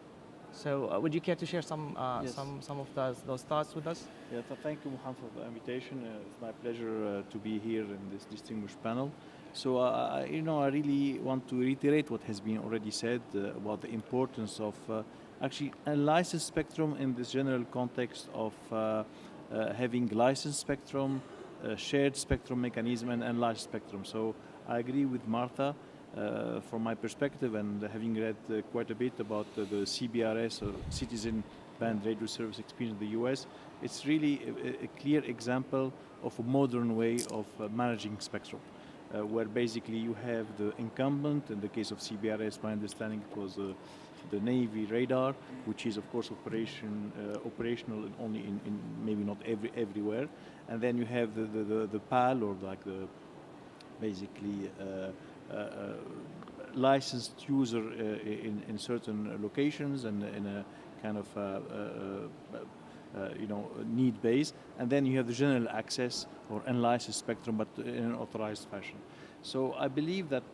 So would you care to share some of those thoughts with us? Yeah, thank you, Mohammed, for the invitation. It's my pleasure to be here in this distinguished panel. So, I really want to reiterate what has been already said about the importance of actually unlicensed spectrum in this general context of having licensed spectrum, shared spectrum mechanism, and unlicensed spectrum. So I agree with Martha. From my perspective, and having read quite a bit about the CBRS, or Citizen Band Radio Service experience in the US, it's really a clear example of a modern way of managing spectrum, where basically you have the incumbent. In the case of CBRS, my understanding it was the Navy radar, which is of course operational only in maybe not everywhere, and then you have the PAL, or like the basically licensed user in certain locations and in a kind of need base, and then you have the general access or unlicensed spectrum, but in an authorized fashion. So I believe that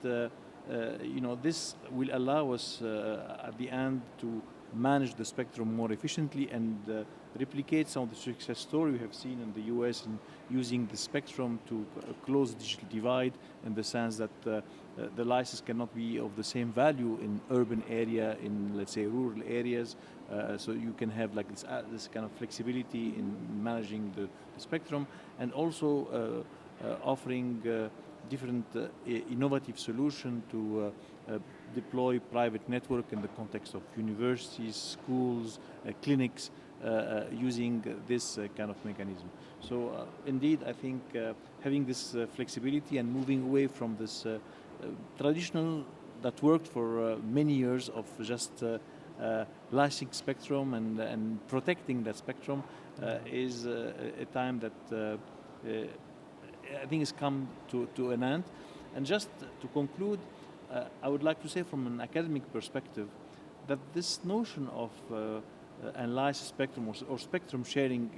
this will allow us at the end to manage the spectrum more efficiently and replicate some of the success story we have seen in the US in using the spectrum to close the digital divide, in the sense that the license cannot be of the same value in urban area, in, let's say, rural areas. So you can have like this kind of flexibility in managing the spectrum, and also offering different innovative solution to deploy private network in the context of universities, schools, clinics, using this kind of mechanism. So indeed, I think having this flexibility and moving away from this traditional that worked for many years of just licensing spectrum and protecting that spectrum is a time that I think has come to an end. And just to conclude, I would like to say from an academic perspective that this notion of unlicensed spectrum or spectrum sharing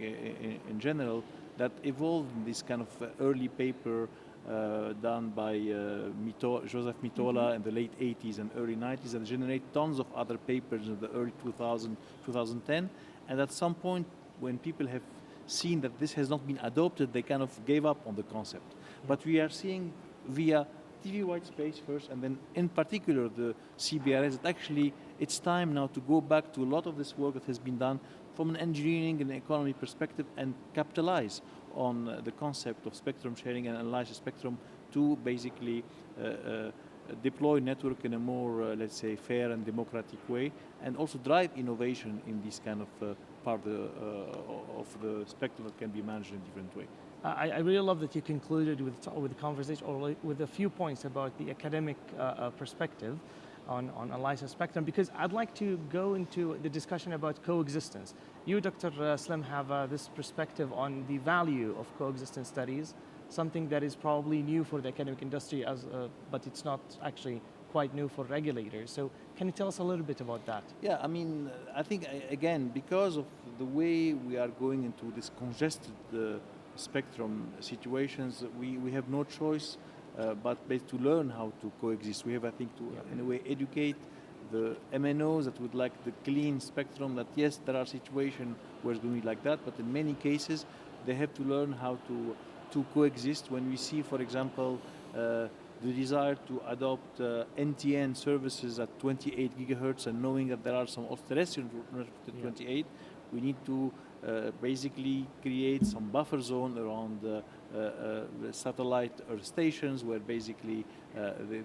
in general that evolved in this kind of early paper done by Joseph Mitola in the late 80s and early 90s, and generate tons of other papers in the early 2010. And at some point, when people have seen that this has not been adopted, they kind of gave up on the concept. But we are seeing via TV white space first, and then in particular the CBRS, that actually it's time now to go back to a lot of this work that has been done from an engineering and economy perspective and capitalize on the concept of spectrum sharing and unlicensed spectrum to basically deploy network in a more, let's say, fair and democratic way, and also drive innovation in this kind of part of the spectrum that can be managed in a different way. I really love that you concluded with the conversation or with a few points about the academic perspective on unlicensed spectrum, because I'd like to go into the discussion about coexistence. You, Dr. Slim, have this perspective on the value of coexistence studies, something that is probably new for the academic industry, but it's not actually quite new for regulators. So can you tell us a little bit about that? Yeah, I mean, I think, again, because of the way we are going into this congested spectrum situations, we have no choice but to learn how to coexist. We have, I think, to, in a way, educate the MNOs that would like the clean spectrum, that yes, there are situations where it's going to be like that, but in many cases, they have to learn how to coexist. When we see, for example, the desire to adopt NTN services at 28 gigahertz and knowing that there are some terrestrial at 28, we need to basically create some buffer zone around the satellite earth stations where basically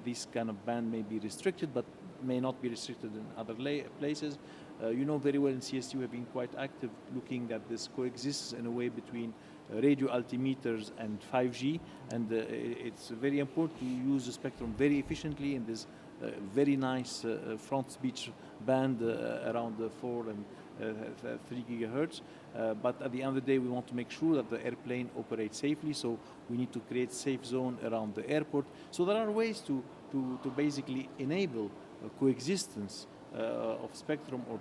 this kind of band may be restricted but may not be restricted in other places. You know very well in CST we have been quite active looking at this coexists in a way between radio altimeters and 5G, and it's very important to use the spectrum very efficiently in this very nice front speech band around the 4 and 3 gigahertz. But at the end of the day, we want to make sure that the airplane operates safely, so we need to create safe zone around the airport. So there are ways to basically enable coexistence of spectrum or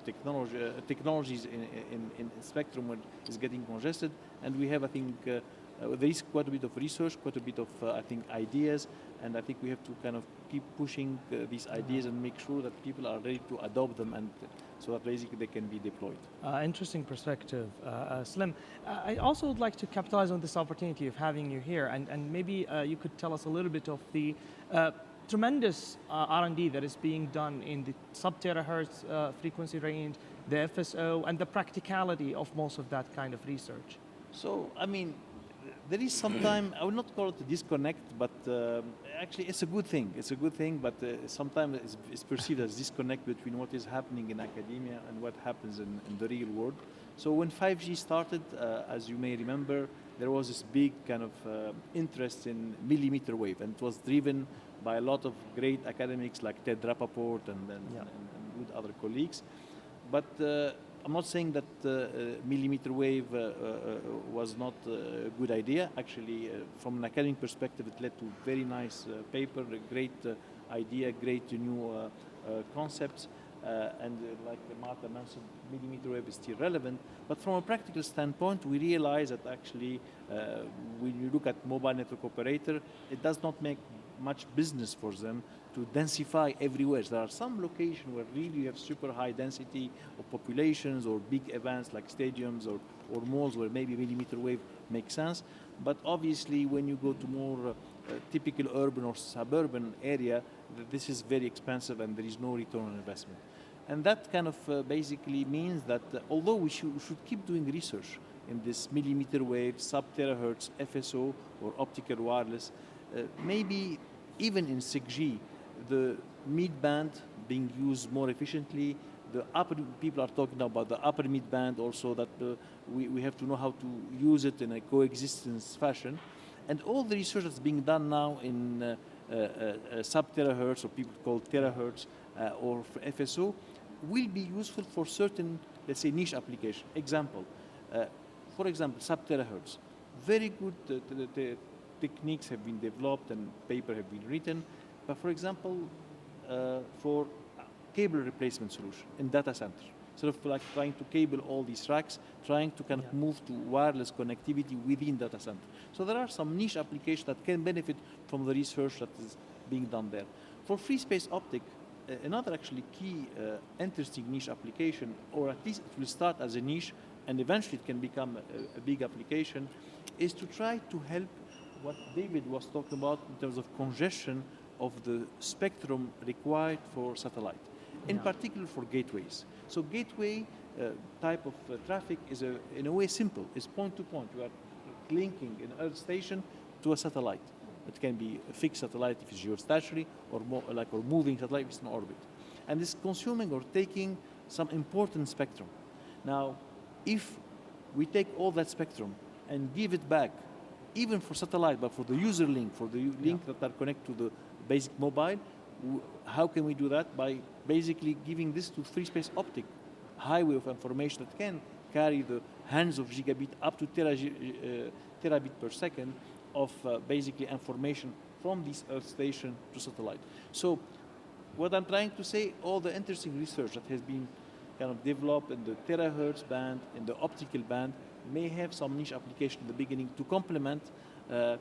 technologies in spectrum when it's getting congested. And we have, I think, there is quite a bit of research, quite a bit of, I think, ideas, and I think we have to kind of keep pushing these ideas and make sure that people are ready to adopt them, and so that basically they can be deployed. Interesting perspective, Slim. I also would like to capitalize on this opportunity of having you here, and maybe you could tell us a little bit of the tremendous R&D that is being done in the sub-terahertz frequency range, the FSO, and the practicality of most of that kind of research. So, I mean, there is sometimes, I would not call it a disconnect, but actually it's a good thing. It's a good thing, but sometimes it's perceived as disconnect between what is happening in academia and what happens in the real world. So when 5G started, as you may remember, there was this big kind of interest in millimeter wave, and it was driven by a lot of great academics like Ted Rappaport and good other colleagues. But I'm not saying that millimeter wave was not a good idea. Actually, from an academic perspective, it led to a very nice paper, a great idea, great new concepts. And like Martha mentioned, millimeter wave is still relevant. But from a practical standpoint, we realize that actually when you look at mobile network operator, it does not make much business for them to densify everywhere. There are some locations where really you have super high density of populations or big events like stadiums or malls where maybe millimeter wave makes sense. But obviously when you go to more typical urban or suburban area, this is very expensive and there is no return on investment. And that kind of basically means that although we should keep doing research in this millimeter wave, sub-terahertz, FSO, or optical wireless, maybe even in 6G, the mid-band being used more efficiently, the upper, people are talking about the upper mid-band also, that we have to know how to use it in a coexistence fashion. And all the research that's being done now in sub-terahertz, or people call terahertz, or FSO, will be useful for certain, let's say, niche application. Example, for example, sub-terahertz. Very good techniques have been developed and paper have been written. But for example, for cable replacement solution in data center, sort of like trying to cable all these racks, trying to kind of move to wireless connectivity within data center. So there are some niche applications that can benefit from the research that is being done there. For free space optic, another actually key interesting niche application, or at least it will start as a niche and eventually it can become a big application, is to try to help what David was talking about in terms of congestion of the spectrum required for satellite, in particular for gateways. So gateway type of traffic is in a way simple. It's point to point. You are linking an Earth station to a satellite. It can be a fixed satellite if it's geostationary, or more like or moving satellite if it's in orbit. And it's consuming or taking some important spectrum. Now, if we take all that spectrum and give it back, even for satellite, but for the user link, for the link that are connected to the basic mobile, how can we do that? By basically giving this to free space optic highway of information that can carry the hundreds of gigabit up to terabit per second of basically information from this Earth station to satellite. So what I'm trying to say, all the interesting research that has been kind of developed in the terahertz band, in the optical band, may have some niche application in the beginning to complement the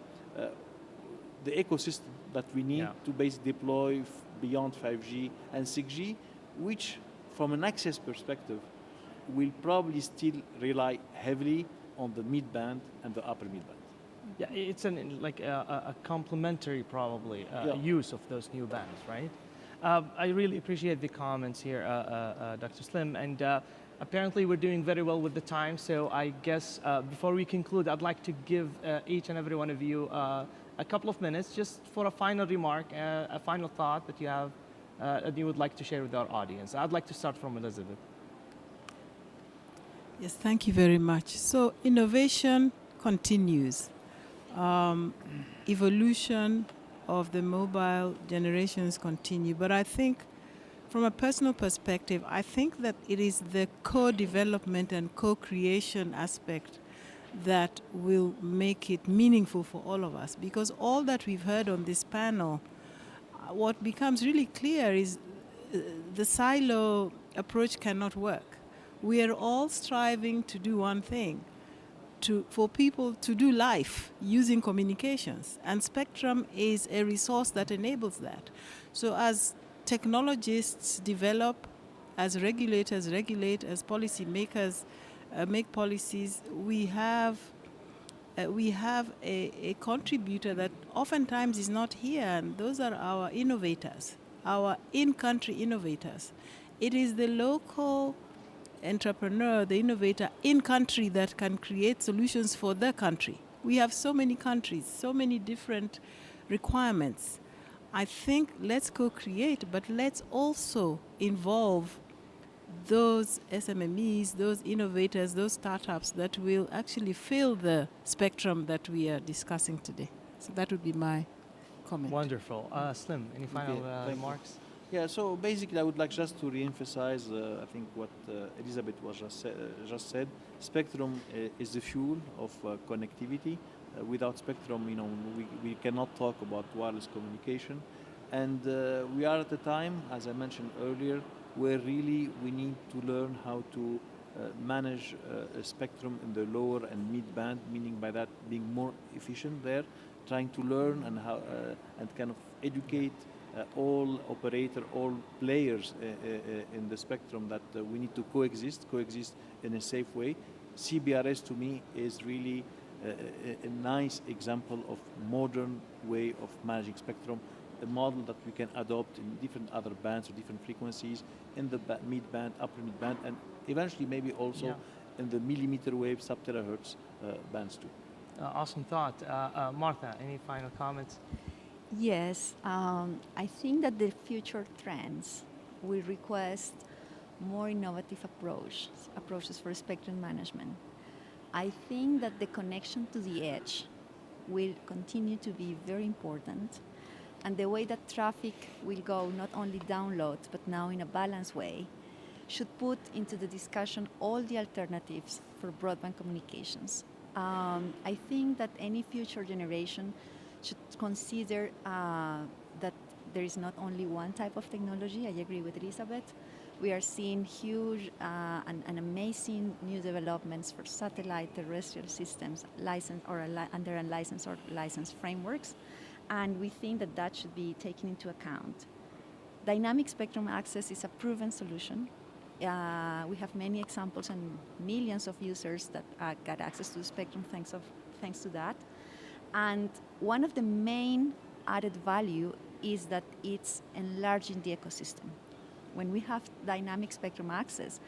ecosystem that we need to basically deploy beyond 5G and 6G, which from an access perspective will probably still rely heavily on the mid-band and the upper mid-band. Yeah, it's like a complementary probably use of those new bands, right? I really appreciate the comments here, Dr. Slim, and apparently we're doing very well with the time, so I guess before we conclude, I'd like to give each and every one of you a couple of minutes just for a final remark, a final thought that you have that you would like to share with our audience. I'd like to start from Elizabeth. Yes, thank you very much. So innovation continues. Evolution of the mobile generations continue, but I think from a personal perspective, I think that it is the co-development and co-creation aspect that will make it meaningful for all of us, because all that we've heard on this panel, what becomes really clear is the silo approach cannot work. We are all striving to do one thing, for people to do life using communications, and spectrum is a resource that enables that. So as technologists develop, as regulators regulate, as policymakers make policies, we have a contributor that oftentimes is not here, and those are our innovators, our in-country innovators. It is the local entrepreneur, the innovator in country that can create solutions for their country. We have so many countries, so many different requirements. I think let's co-create, but let's also involve those SMMEs, those innovators, those startups that will actually fill the spectrum that we are discussing today. So that would be my comment. Wonderful. Slim, any final remarks? Yeah, so basically I would like just to re-emphasize, I think what Elizabeth was just said. Spectrum is the fuel of connectivity. Without spectrum, we cannot talk about wireless communication. And we are at a time, as I mentioned earlier, where really we need to learn how to manage a spectrum in the lower and mid band, meaning by that being more efficient there, trying to learn and how and kind of educate all operator, all players in the spectrum that we need to coexist in a safe way. CBRS to me is really a nice example of modern way of managing spectrum, a model that we can adopt in different other bands or different frequencies in the mid-band, upper mid-band, and eventually maybe also in the millimeter wave sub-terahertz bands too. Awesome thought. Martha, any final comments? Yes, I think that the future trends will request more innovative approaches for spectrum management. I think that the connection to the edge will continue to be very important, and the way that traffic will go not only download but now in a balanced way should put into the discussion all the alternatives for broadband communications. I think that any future generation should consider that there is not only one type of technology. I agree with Elizabeth. We are seeing huge and amazing new developments for satellite terrestrial systems, under unlicensed or licensed frameworks, and we think that that should be taken into account. Dynamic spectrum access is a proven solution. We have many examples and millions of users that got access to the spectrum thanks to that. And one of the main added value is that it's enlarging the ecosystem. When we have dynamic spectrum access,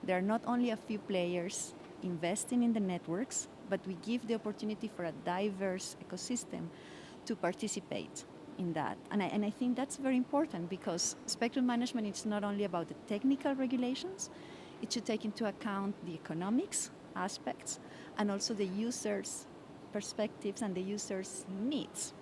there are not only a few players investing in the networks, but we give the opportunity for a diverse ecosystem to participate in that. And I think that's very important, because spectrum management is not only about the technical regulations, it should take into account the economics aspects and also the users' perspectives and the users' needs.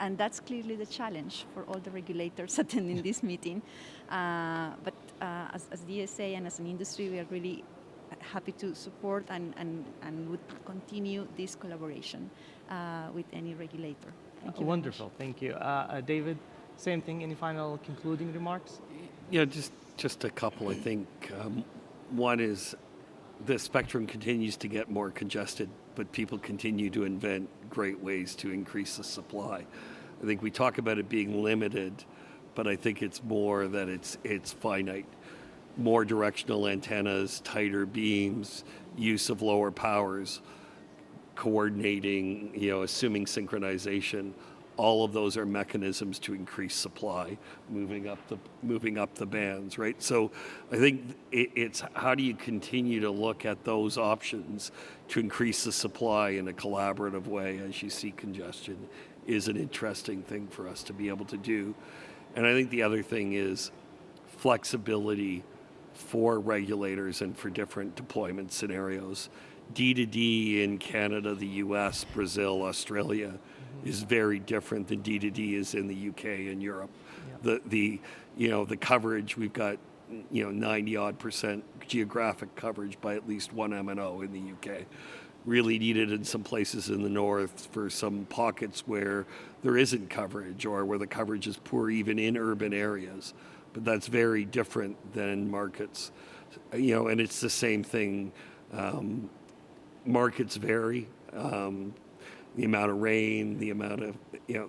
And that's clearly the challenge for all the regulators attending this meeting. But as DSA and as an industry, we are really happy to support and would continue this collaboration with any regulator. Thank you. Wonderful, thank you. David, same thing, any final concluding remarks? Yeah, just a couple, I think. One is the spectrum continues to get more congested, but people continue to invent great ways to increase the supply. I think we talk about it being limited, but I think it's more that it's finite. More directional antennas, tighter beams, use of lower powers, coordinating, assuming synchronization. All of those are mechanisms to increase supply, moving up the bands, right? So I think it's how do you continue to look at those options to increase the supply in a collaborative way as you see congestion is an interesting thing for us to be able to do. And I think the other thing is flexibility for regulators and for different deployment scenarios. D2D in Canada, the US, Brazil, Australia is very different than D2D is in the UK and Europe. Yeah. The coverage, we've got 90% geographic coverage by at least one MNO in the UK. Really needed in some places in the north for some pockets where there isn't coverage or where the coverage is poor even in urban areas. But that's very different than markets. And it's the same thing. Markets vary. The amount of rain, the amount of,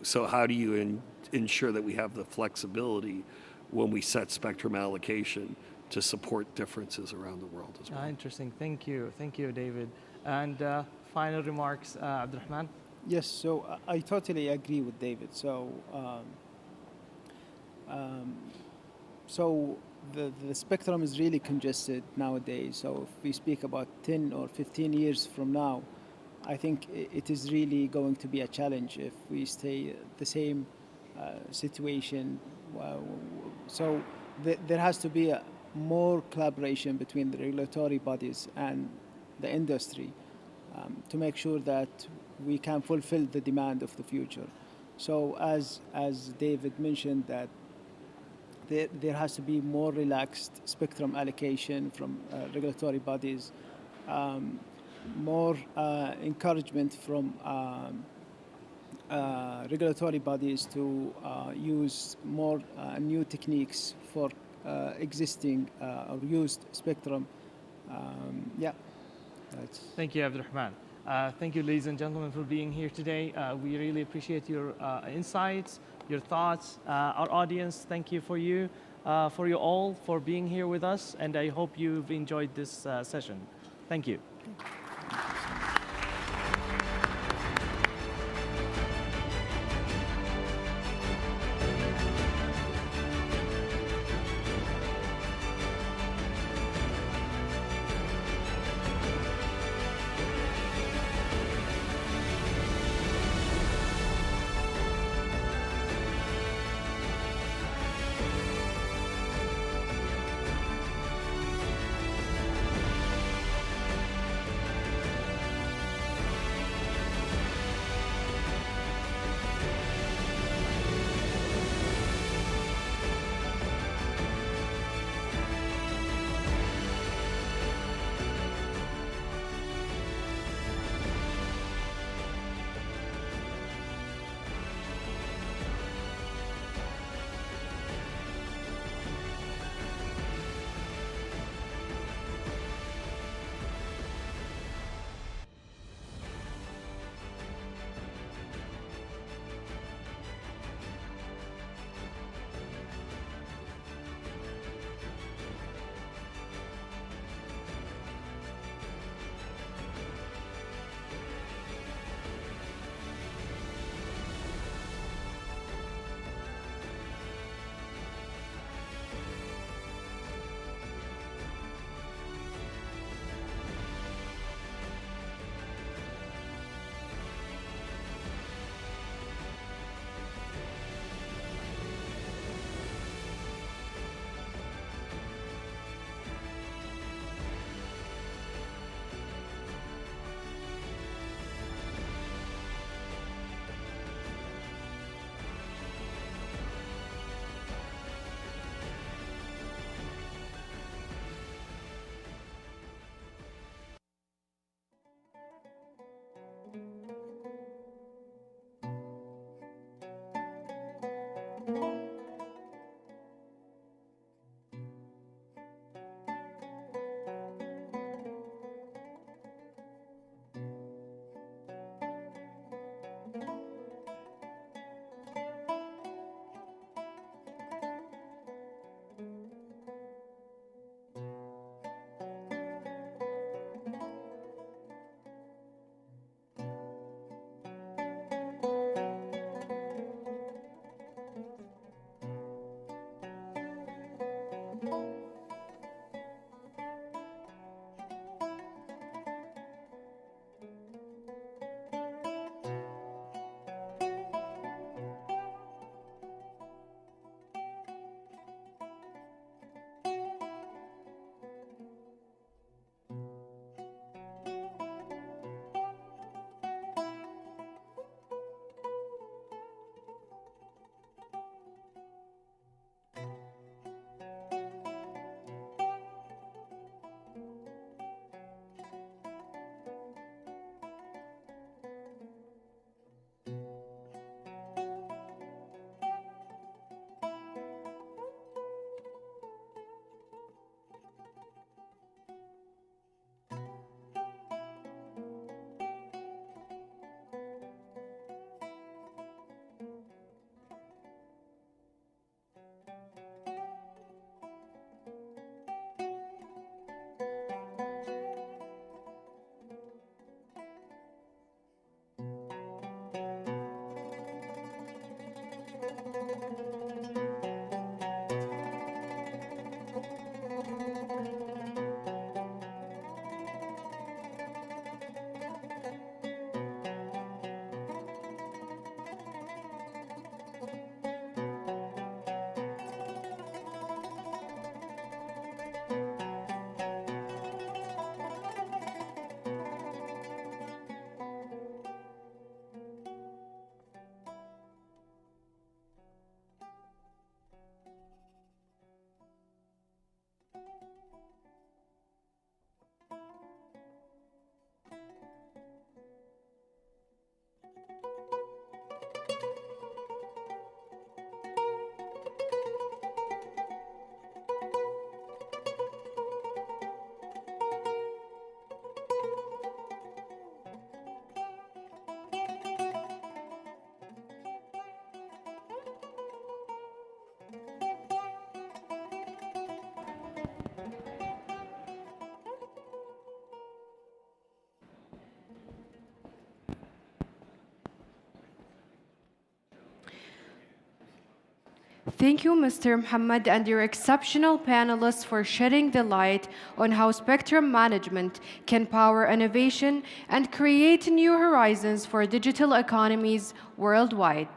so how do you ensure that we have the flexibility when we set spectrum allocation to support differences around the world as well? Interesting, thank you, David. And final remarks, Abdurrahman? Yes, so I totally agree with David. So, the spectrum is really congested nowadays. So if we speak about 10 or 15 years from now, I think it is really going to be a challenge if we stay the same situation. So there has to be more collaboration between the regulatory bodies and the industry to make sure that we can fulfill the demand of the future. So as David mentioned, that there has to be more relaxed spectrum allocation from regulatory bodies, more encouragement from regulatory bodies to use more new techniques for existing or used spectrum. Thank you, Abdurrahman. Thank you, ladies and gentlemen, for being here today. We really appreciate your insights, your thoughts. Our audience, thank you for you all for being here with us, and I hope you've enjoyed this session. Thank you. Thank you, Mr. Muhammad, and your exceptional panelists for shedding the light on how spectrum management can power innovation and create new horizons for digital economies worldwide.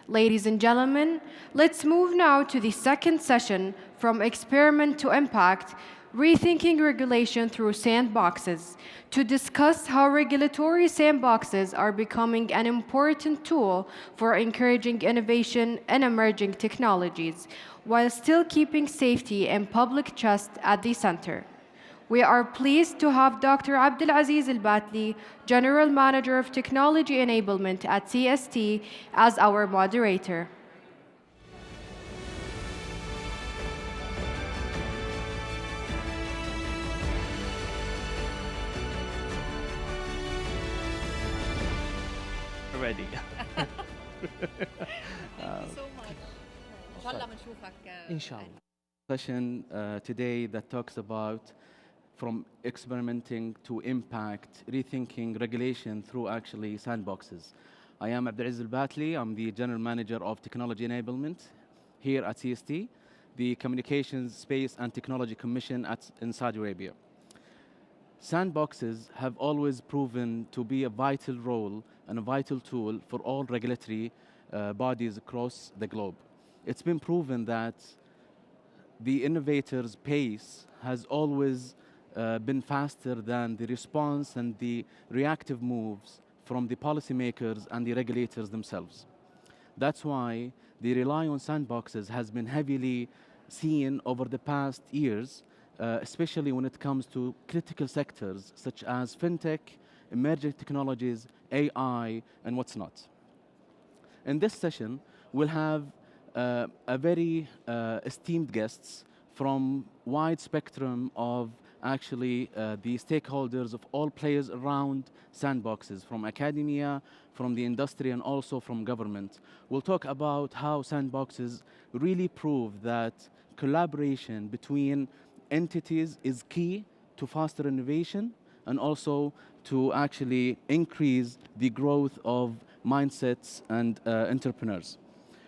Ladies and gentlemen, let's move now to the second session, From Experiment to Impact, Rethinking Regulation Through Sandboxes, to discuss how regulatory sandboxes are becoming an important tool for encouraging innovation and emerging technologies, while still keeping safety and public trust at the center. We are pleased to have Dr. Abdulaziz Al-Batli, General Manager of Technology Enablement at CST, as our moderator. Ready. Inshallah. Session today that talks about from experimenting to impact, rethinking regulation through actually sandboxes. I am Abdulaziz Al-Batli. I'm the General Manager of Technology Enablement here at CST, the Communications, Space and Technology Commission in Saudi Arabia. Sandboxes have always proven to be a vital role and a vital tool for all regulatory bodies across the globe. It's been proven that the innovator's pace has always been faster than the response and the reactive moves from the policymakers and the regulators themselves. That's why the rely on sandboxes has been heavily seen over the past years, especially when it comes to critical sectors such as fintech, emerging technologies, AI, and what's not. In this session, we'll have a very esteemed guests from wide spectrum of actually the stakeholders of all players around sandboxes, from academia, from the industry, and also from government. We'll talk about how sandboxes really prove that collaboration between entities is key to foster innovation and also to actually increase the growth of mindsets and entrepreneurs.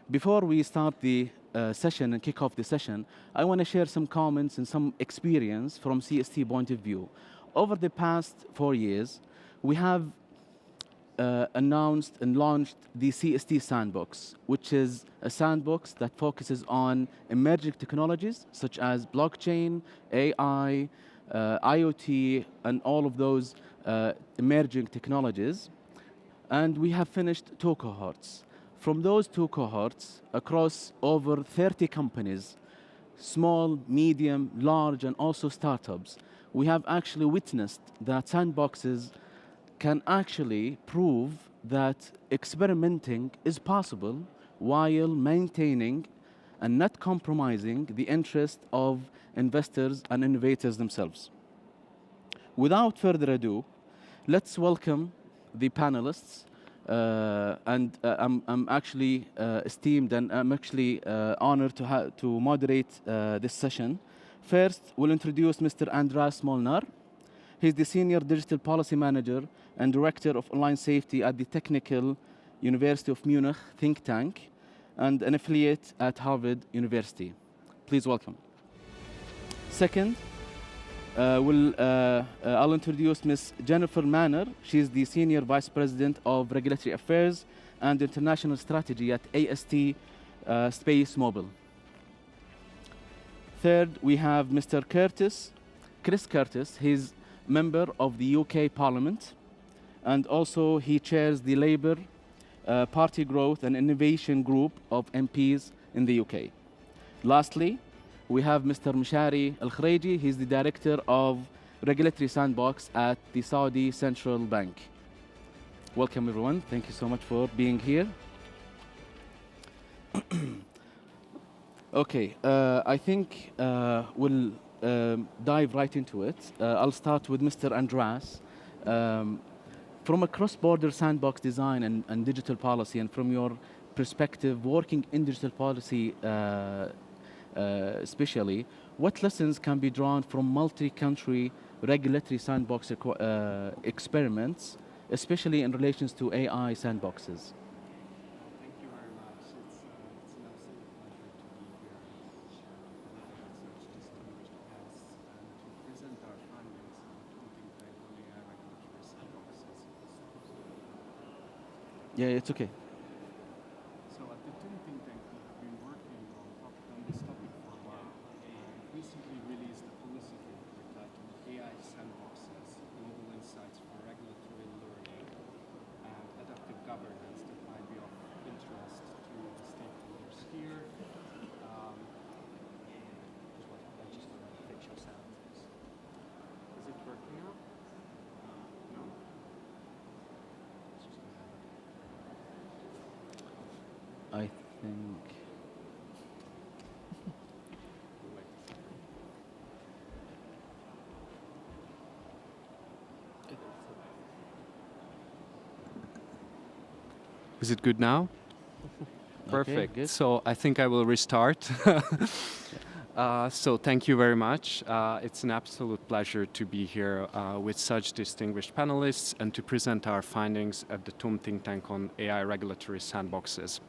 Before we start the session and kick off the session, I want to share some comments and some experience from CST point of view. Over the past 4 years, we have announced and launched the CST Sandbox, which is a sandbox that focuses on emerging technologies such as blockchain, AI, IoT, and all of those emerging technologies. And we have finished 2 cohorts. From those 2 cohorts, across over 30 companies, small, medium, large, and also startups, we have actually witnessed that sandboxes can actually prove that experimenting is possible while maintaining and not compromising the interest of investors and innovators themselves. Without further ado, let's welcome the panelists. I'm actually esteemed and I'm actually honored to moderate this session. First, we'll introduce Mr. Andras Molnar. He's the Senior Digital Policy Manager and Director of Online Safety at the Technical University of Munich think tank and an affiliate at Harvard University. Please welcome. Second, I'll introduce Ms. Jennifer Manner. She's the Senior Vice President of Regulatory Affairs and International Strategy at AST Space Mobile. Third, we have Mr. Chris Curtis. He's member of the UK Parliament, and also he chairs the Labour Party Growth and Innovation Group of MPs in the UK. Lastly, we have Mr. Mshari Al-Khreji. He's the Director of Regulatory Sandbox at the Saudi Central Bank. Welcome, everyone. Thank you so much for being here. Okay, I think we'll dive right into it. I'll start with Mr. Andras. From a cross-border sandbox design and digital policy, and from your perspective working in digital policy especially, what lessons can be drawn from multi-country regulatory sandbox experiments, especially in relation to AI sandboxes? Thank you very much. It's an absolute pleasure Yeah, it's okay. So at the Thinking Tank, we have been working on this topic for a while, and recently released a policy paper titled AI Sandboxes, Global Insights for Regulatory Learning and Adaptive Governance that might be of interest to the stakeholders here. Just want to fix your sound. Is it working now? No? I think. Is it good now? Perfect. good. So I think I will restart. So thank you very much. It's an absolute pleasure to be here with such distinguished panelists and to present our findings at the TUM Think Tank on AI regulatory sandboxes.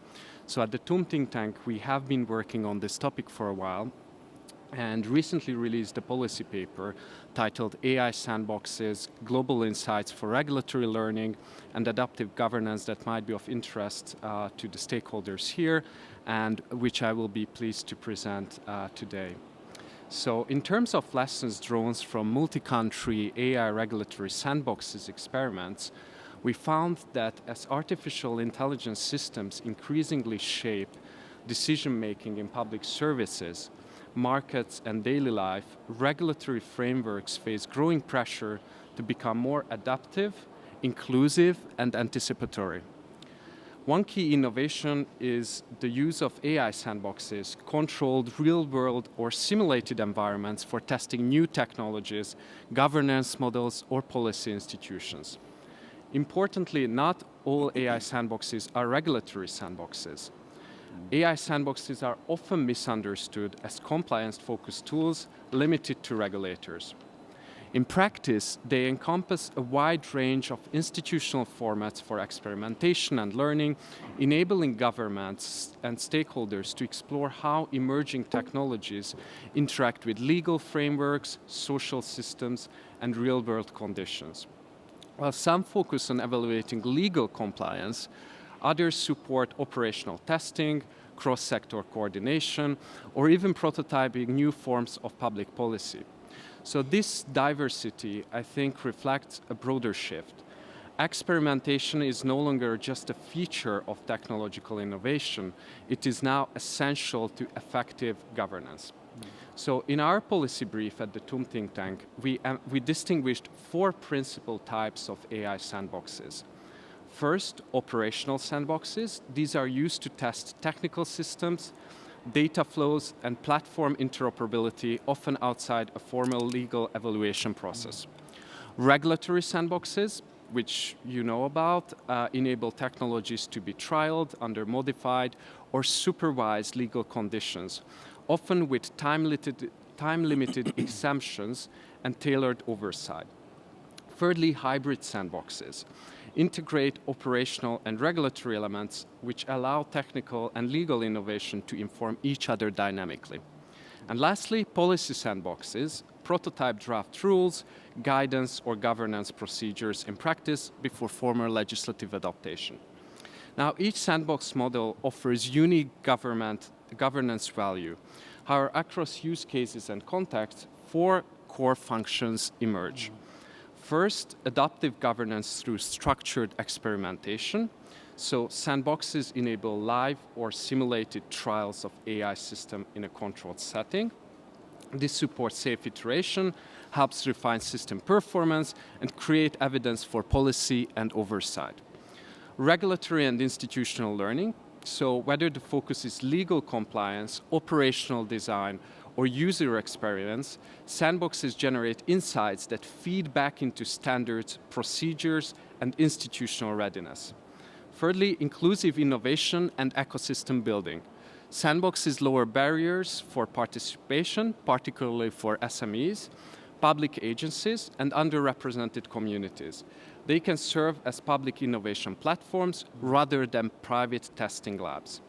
So at the TUM Think Tank, we have been working on this topic for a while and recently released a policy paper titled AI Sandboxes, Global Insights for Regulatory Learning and Adaptive Governance that might be of interest to the stakeholders here, and which I will be pleased to present today. So in terms of lessons drawn from multi-country AI regulatory sandboxes experiments, we found that as artificial intelligence systems increasingly shape decision-making in public services, markets, and daily life, regulatory frameworks face growing pressure to become more adaptive, inclusive, and anticipatory. One key innovation is the use of AI sandboxes, controlled real-world or simulated environments for testing new technologies, governance models, or policy institutions. Importantly, not all AI sandboxes are regulatory sandboxes. AI sandboxes are often misunderstood as compliance-focused tools limited to regulators. In practice, they encompass a wide range of institutional formats for experimentation and learning, enabling governments and stakeholders to explore how emerging technologies interact with legal frameworks, social systems, and real-world conditions. While some focus on evaluating legal compliance, others support operational testing, cross-sector coordination, or even prototyping new forms of public policy. So this diversity, I think, reflects a broader shift. Experimentation is no longer just a feature of technological innovation, it is now essential to effective governance. So in our policy brief at the TUM Think Tank, we distinguished 4 principal types of AI sandboxes. First, operational sandboxes. These are used to test technical systems, data flows, and platform interoperability, often outside a formal legal evaluation process. Regulatory sandboxes, which you know about, enable technologies to be trialed under modified or supervised legal conditions, often with time-limited exemptions and tailored oversight. Thirdly, hybrid sandboxes integrate operational and regulatory elements which allow technical and legal innovation to inform each other dynamically. And lastly, policy sandboxes prototype draft rules, guidance, or governance procedures in practice before formal legislative adaptation. Now, each sandbox model offers unique governance value. However, across use cases and contexts, 4 core functions emerge. First, adaptive governance through structured experimentation. So sandboxes enable live or simulated trials of AI system in a controlled setting. This supports safe iteration, helps refine system performance, and create evidence for policy and oversight. Regulatory and institutional learning. So whether the focus is legal compliance, operational design, or user experience, sandboxes generate insights that feed back into standards, procedures, and institutional readiness. Thirdly, inclusive innovation and ecosystem building. Sandboxes lower barriers for participation, particularly for SMEs, public agencies, and underrepresented communities. They can serve as public innovation platforms rather than private testing labs.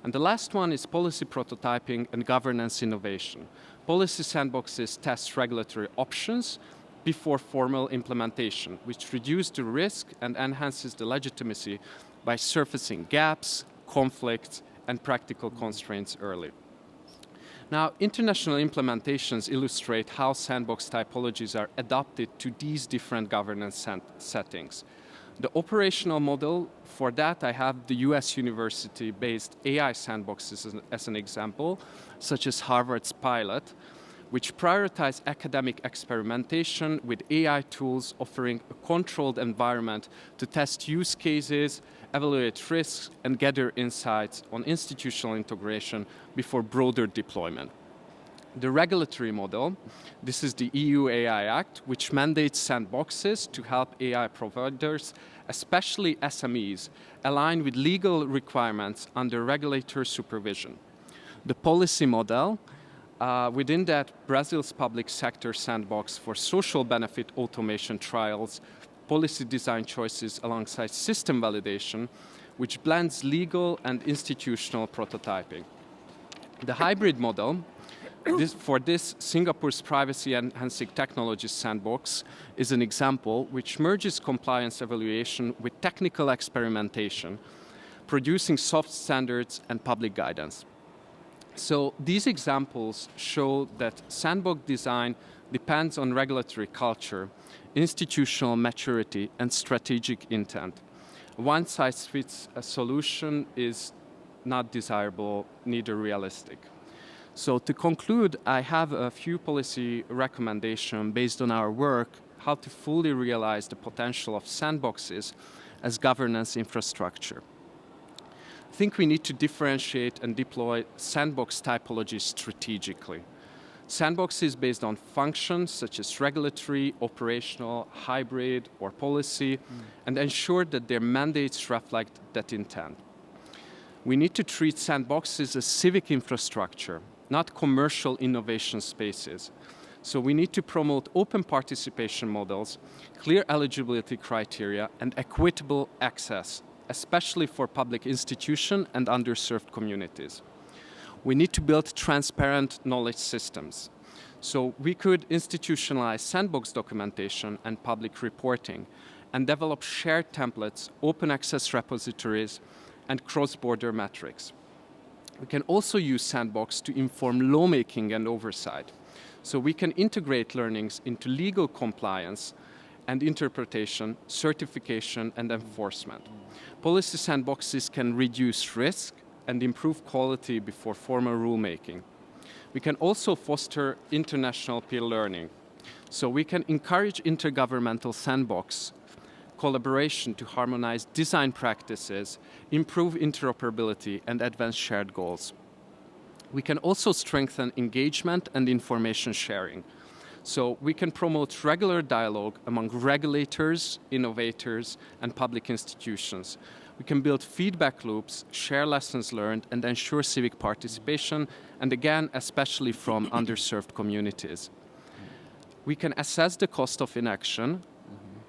And the last one is policy prototyping and governance innovation. Policy sandboxes test regulatory options before formal implementation, which reduces the risk and enhances the legitimacy by surfacing gaps, conflicts, and practical constraints early. Now, international implementations illustrate how sandbox typologies are adapted to these different governance settings. The operational model for that, I have the US university-based AI sandboxes as an example, such as Harvard's pilot, which prioritize academic experimentation with AI tools offering a controlled environment to test use cases, evaluate risks, and gather insights on institutional integration before broader deployment. The regulatory model, this is the EU AI Act, which mandates sandboxes to help AI providers, especially SMEs, align with legal requirements under regulator supervision. The policy model, within that, Brazil's public sector sandbox for social benefit automation trials, policy design choices alongside system validation, which blends legal and institutional prototyping. The hybrid model, for this, Singapore's privacy-enhancing technologies sandbox is an example which merges compliance evaluation with technical experimentation, producing soft standards and public guidance. So these examples show that sandbox design depends on regulatory culture, institutional maturity, and strategic intent. One-size-fits-a solution is not desirable, neither realistic. So to conclude, I have a few policy recommendations based on our work, how to fully realize the potential of sandboxes as governance infrastructure. I think we need to differentiate and deploy sandbox typologies strategically. Sandboxes based on functions such as regulatory, operational, hybrid, or policy, and ensure that their mandates reflect that intent. We need to treat sandboxes as civic infrastructure, not commercial innovation spaces. So we need to promote open participation models, clear eligibility criteria, and equitable access, especially for public institutions and underserved communities. We need to build transparent knowledge systems. So we could institutionalize sandbox documentation and public reporting and develop shared templates, open access repositories, and cross-border metrics. We can also use sandbox to inform lawmaking and oversight. So we can integrate learnings into legal compliance and interpretation, certification, and enforcement. Policy sandboxes can reduce risk and improve quality before formal rulemaking. We can also foster international peer learning. So we can encourage intergovernmental sandbox collaboration to harmonize design practices, improve interoperability, and advance shared goals. We can also strengthen engagement and information sharing. So we can promote regular dialogue among regulators, innovators, and public institutions. We can build feedback loops, share lessons learned, and ensure civic participation, and again, especially from underserved communities. We can assess the cost of inaction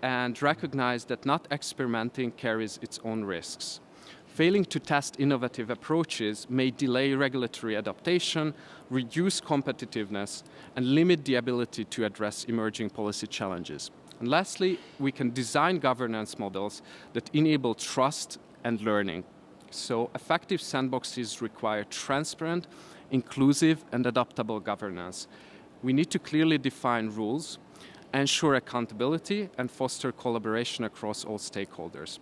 and recognize that not experimenting carries its own risks. Failing to test innovative approaches may delay regulatory adaptation, reduce competitiveness, and limit the ability to address emerging policy challenges. And lastly, we can design governance models that enable trust and learning. So effective sandboxes require transparent, inclusive, and adaptable governance. We need to clearly define rules, ensure accountability, and foster collaboration across all stakeholders.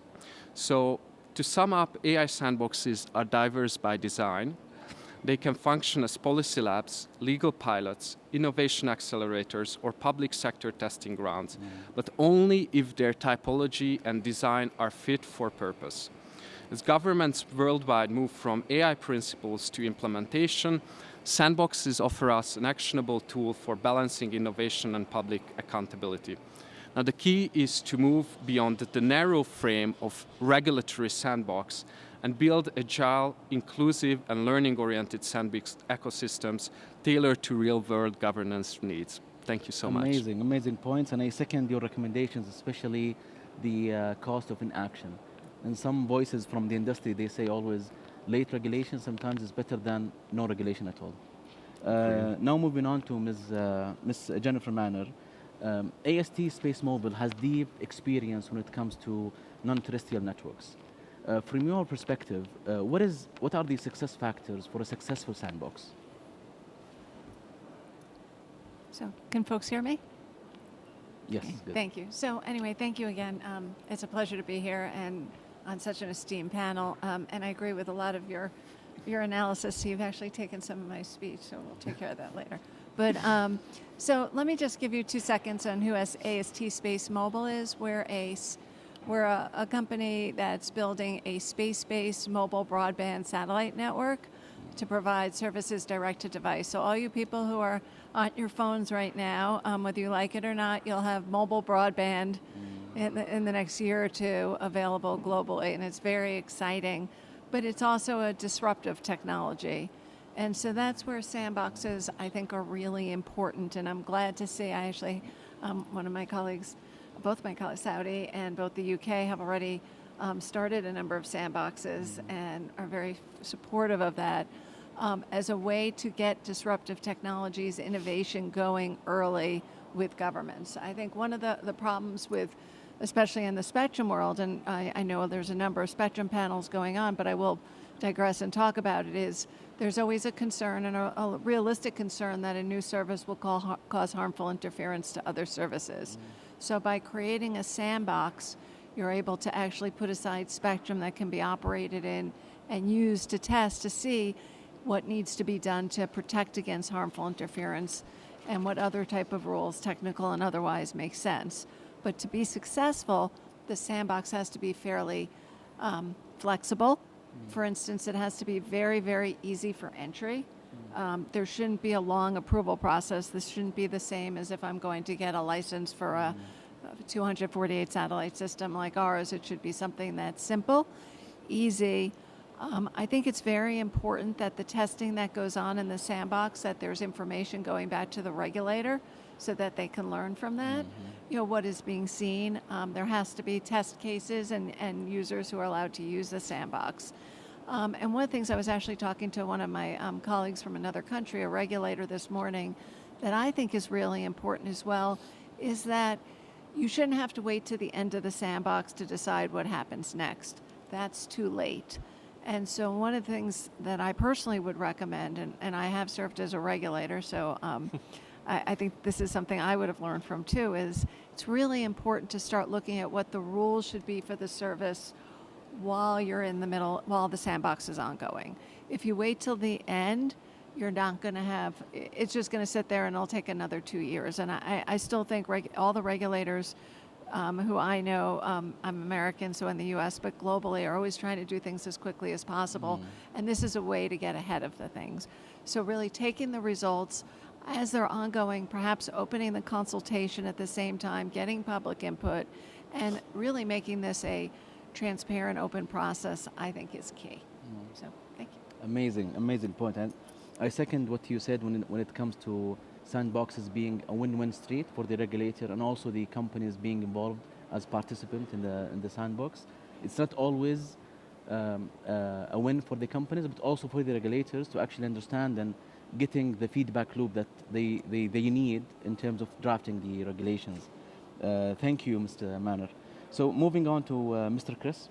So to sum up, AI sandboxes are diverse by design. They can function as policy labs, legal pilots, innovation accelerators, or public sector testing grounds, but only if their typology and design are fit for purpose. As governments worldwide move from AI principles to implementation, sandboxes offer us an actionable tool for balancing innovation and public accountability. Now, the key is to move beyond the narrow frame of regulatory sandbox and build agile, inclusive, and learning-oriented sandbox ecosystems tailored to real-world governance needs. Thank you so much. Amazing, amazing points, and I second your recommendations, especially the cost of inaction. And some voices from the industry, they say always, late regulation sometimes is better than no regulation at all. Now moving on to Ms. Jennifer Manner. AST Space Mobile has deep experience when it comes to non-terrestrial networks. From your perspective, what are the success factors for a successful sandbox? So, can folks hear me? Yes. Okay, good. thank you. So anyway, thank you again. It's a pleasure to be here and on such an esteemed panel. And I agree with a lot of your analysis. You've actually taken some of my speech, so we'll take care of that later. But so let me just give you 2 seconds on who AST Space Mobile is. We're a company that's building a space-based mobile broadband satellite network to provide services direct to device. So all you people who are on your phones right now, whether you like it or not, you'll have mobile broadband in the next year or two available globally, and it's very exciting. But it's also a disruptive technology. And so that's where sandboxes, I think, are really important. And I'm glad to see, I actually, one of my colleagues, both my colleagues, Saudi and both the UK, have already started a number of sandboxes and are very supportive of that as a way to get disruptive technologies, innovation going early with governments. I think one of the problems with, especially in the spectrum world, and I know there's a number of spectrum panels going on, but I will digress and talk about it, is there's always a concern and a realistic concern that a new service will cause harmful interference to other services. So by creating a sandbox, you're able to actually put aside spectrum that can be operated in and used to test to see what needs to be done to protect against harmful interference and what other type of rules, technical and otherwise, make sense. But to be successful, the sandbox has to be fairly flexible. For instance, it has to be very, very easy for entry. There shouldn't be a long approval process. This shouldn't be the same as if I'm going to get a license for a 248 satellite system like ours. It should be something that's simple, easy. I think it's very important that the testing that goes on in the sandbox, that there's information going back to the regulator so that they can learn from that. You know, what is being seen. There has to be test cases and users who are allowed to use the sandbox. And one of the things, I was actually talking to one of my colleagues from another country, a regulator this morning, that I think is really important as well, is that you shouldn't have to wait to the end of the sandbox to decide what happens next. That's too late. And so one of the things that I personally would recommend, and I have served as a regulator, so I think this is something I would have learned from too, is it's really important to start looking at what the rules should be for the service while you're in the middle, while the sandbox is ongoing. If you wait till the end, you're not going to have, it's just going to sit there and it'll take another 2 years. And I still think all the regulators who I know, I'm American, so in the US, but globally, are always trying to do things as quickly as possible. And this is a way to get ahead of the things. So really taking the results as they're ongoing, perhaps opening the consultation at the same time, getting public input, and really making this a transparent, open process, I think is key. So, thank you. Amazing point. And I second what you said when it comes to sandboxes being a win-win street for the regulator and also the companies being involved as participants in the sandbox. It's not always a win for the companies, but also for the regulators to actually understand and getting the feedback loop that they need in terms of drafting the regulations. Thank you, Mr. Manor. So moving on to Mr. Chris,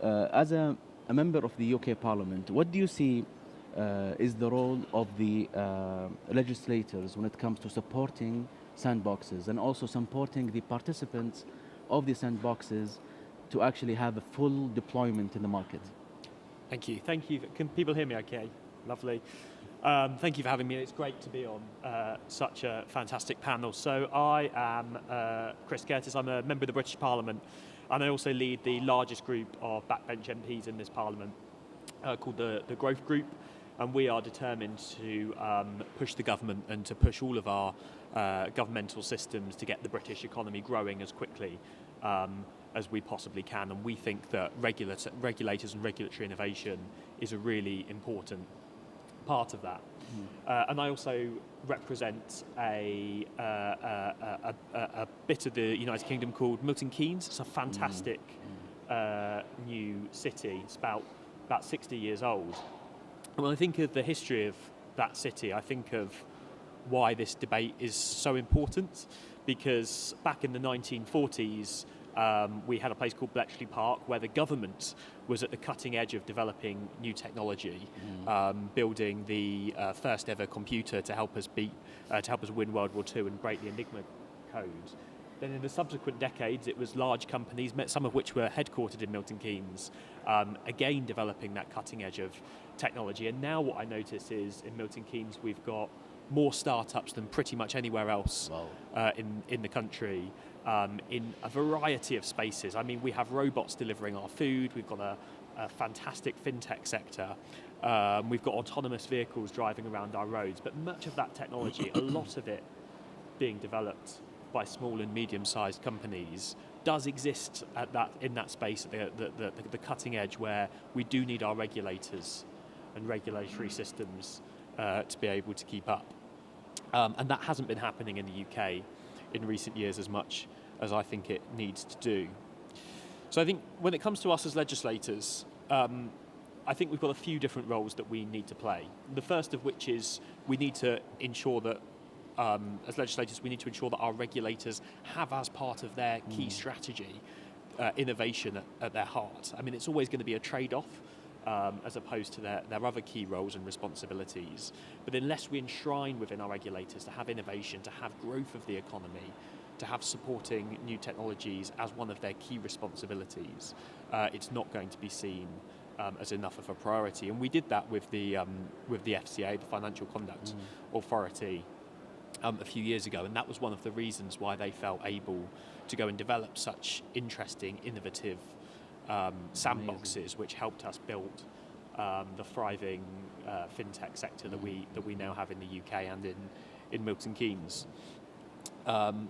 as a member of the UK Parliament, what do you see is the role of the legislators when it comes to supporting sandboxes and also supporting the participants of the sandboxes to actually have a full deployment in the market? Thank you. Thank you. Can people hear me okay? Lovely. Thank you for having me. It's great to be on such a fantastic panel. So I am Chris Curtis. I'm a member of the British Parliament, and I also lead the largest group of backbench MPs in this Parliament called the Growth Group. And we are determined to push the government and to push all of our governmental systems to get the British economy growing as quickly as we possibly can. And we think that regulators and regulatory innovation is a really important part of that. And I also represent a bit of the United Kingdom called Milton Keynes. It's a fantastic new city. It's about 60 years old. And when I think of the history of that city, I think of why this debate is so important, because back in the 1940s, we had a place called Bletchley Park where the government was at the cutting edge of developing new technology, building the first ever computer to help us win World War II and break the Enigma code. Then in the subsequent decades, it was large companies, some of which were headquartered in Milton Keynes, again developing that cutting edge of technology. And now what I notice is in Milton Keynes, we've got more startups than pretty much anywhere else in the country, in a variety of spaces. I mean, we have robots delivering our food, we've got a fantastic fintech sector, we've got autonomous vehicles driving around our roads, but much of that technology, a lot of it being developed by small and medium-sized companies, does exist in that space at the cutting edge, where we do need our regulators and regulatory systems to be able to keep up. And that hasn't been happening in the UK in recent years as much as I think it needs to do. So I think when it comes to us as legislators, I think we've got a few different roles that we need to play. The first of which is we need to ensure that as legislators, we need to ensure that our regulators have as part of their key strategy innovation at their heart. I mean, it's always going to be a trade-off as opposed to their other key roles and responsibilities. But unless we enshrine within our regulators to have innovation, to have growth of the economy, to have supporting new technologies as one of their key responsibilities, it's not going to be seen as enough of a priority. And we did that with the FCA, the Financial Conduct Authority, a few years ago, and that was one of the reasons why they felt able to go and develop such interesting, innovative sandboxes, which helped us build the thriving fintech sector that we now have in the UK and in Milton Keynes. And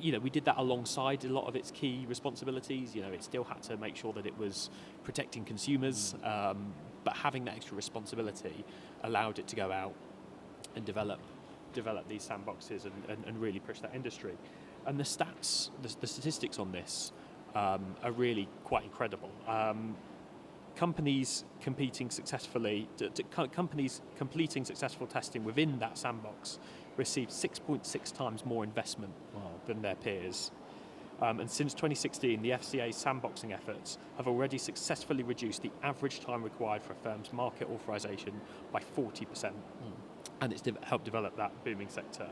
we did that alongside a lot of its key responsibilities. It still had to make sure that it was protecting consumers, but having that extra responsibility allowed it to go out and develop these sandboxes and really push that industry. And the statistics on this are really quite incredible. Companies completing successful testing within that sandbox received 6.6 times more investment than their peers. And since 2016, the FCA's sandboxing efforts have already successfully reduced the average time required for a firm's market authorization by 40%. And it's helped develop that booming sector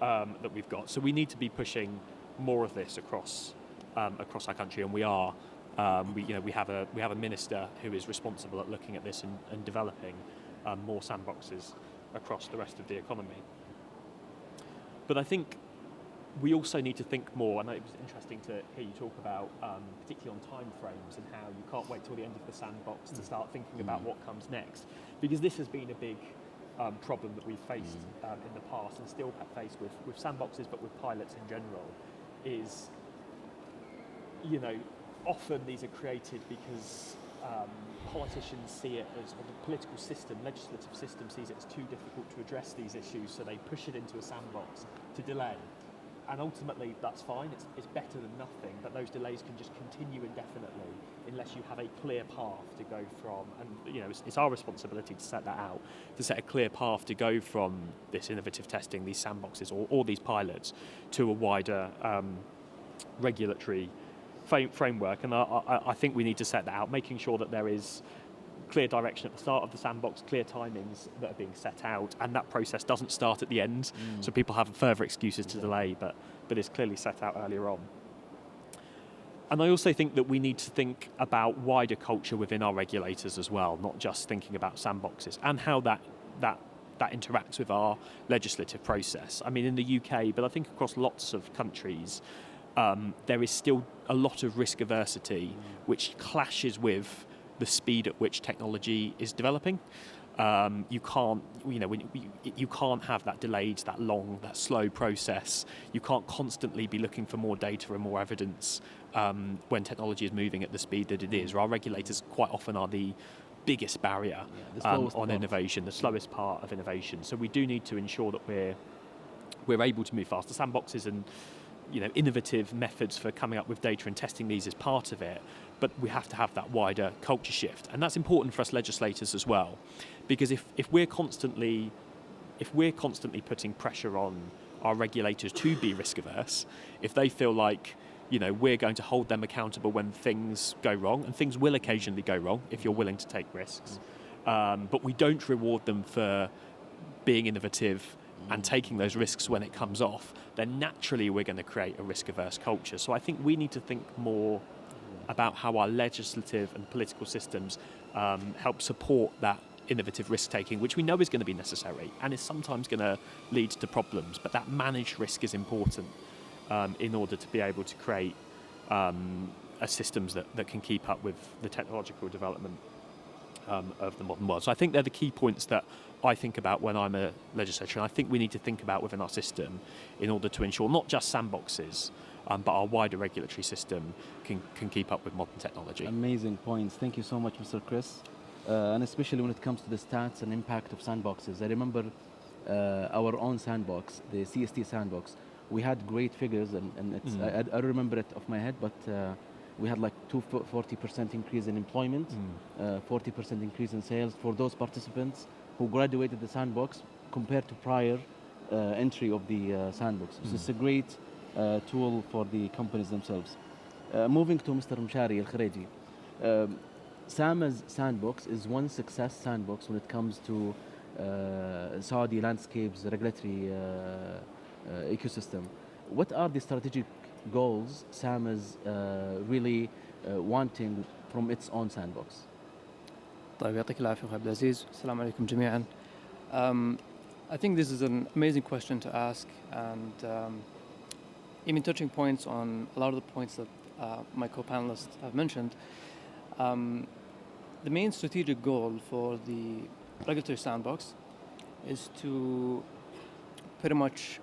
that we've got. So we need to be pushing more of this across our country, and we are. We have a minister who is responsible at looking at this and developing more sandboxes across the rest of the economy. But I think we also need to think more, and it was interesting to hear you talk about, particularly on time frames and how you can't wait till the end of the sandbox to start thinking about what comes next, because this has been a big problem that we've faced in the past and still face with sandboxes, but with pilots in general, is, often these are created because politicians see it as, or the political system, legislative system sees it as too difficult to address these issues, so they push it into a sandbox to delay. And ultimately, that's fine, it's better than nothing, but those delays can just continue indefinitely unless you have a clear path to go from, and it's our responsibility to set that out, to set a clear path to go from this innovative testing, these sandboxes or these pilots, to a wider regulatory framework. And I think we need to set that out, making sure that there is clear direction at the start of the sandbox, clear timings that are being set out, and that process doesn't start at the end, so people have further excuses to delay, but it's clearly set out earlier on. And I also think that we need to think about wider culture within our regulators as well, not just thinking about sandboxes, and how that interacts with our legislative process. I mean, in the UK, but I think across lots of countries, there is still a lot of risk aversity, which clashes with the speed at which technology is developing. You can't have that delayed, that long, that slow process. You can't constantly be looking for more data and more evidence when technology is moving at the speed that it is. Our regulators quite often are the biggest barrier on innovation, the slowest part of innovation. So we do need to ensure that we're able to move faster. Sandboxes and innovative methods for coming up with data and testing these is part of it, but we have to have that wider culture shift, and that's important for us legislators as well, because if we're constantly putting pressure on our regulators to be risk averse, if they feel like we're going to hold them accountable when things go wrong, and things will occasionally go wrong if you're willing to take risks. But we don't reward them for being innovative and taking those risks when it comes off. Then naturally we're going to create a risk-averse culture. So I think we need to think more about how our legislative and political systems help support that innovative risk-taking, which we know is going to be necessary and is sometimes going to lead to problems. But that managed risk is important in order to be able to create systems that can keep up with the technological development of the modern world. So I think they're the key points that I think about when I'm a legislator, and I think we need to think about within our system in order to ensure not just sandboxes, but our wider regulatory system can keep up with modern technology. Amazing points. Thank you so much, Mr. Chris. And especially when it comes to the stats and impact of sandboxes. I remember our own sandbox, the CST sandbox. We had great figures, and it's, I don't remember it off my head, but we had like 40% increase in employment, 40% increase in sales for those participants who graduated the sandbox compared to prior entry of the sandbox. So it's a great tool for the companies themselves. Moving to Mr. Mshari Al-Khareji. SAMA's sandbox is one success sandbox when it comes to Saudi landscape's regulatory ecosystem. What are the strategic goals SAMA's really wanting from its own sandbox? طيب يعطيك العافية أخي عبد العزيز. السلام عليكم جميعا. I think this is an amazing question to ask, and even touching points on a lot of the points that my co-panelists have mentioned. The main strategic goal for the regulatory sandbox is to pretty much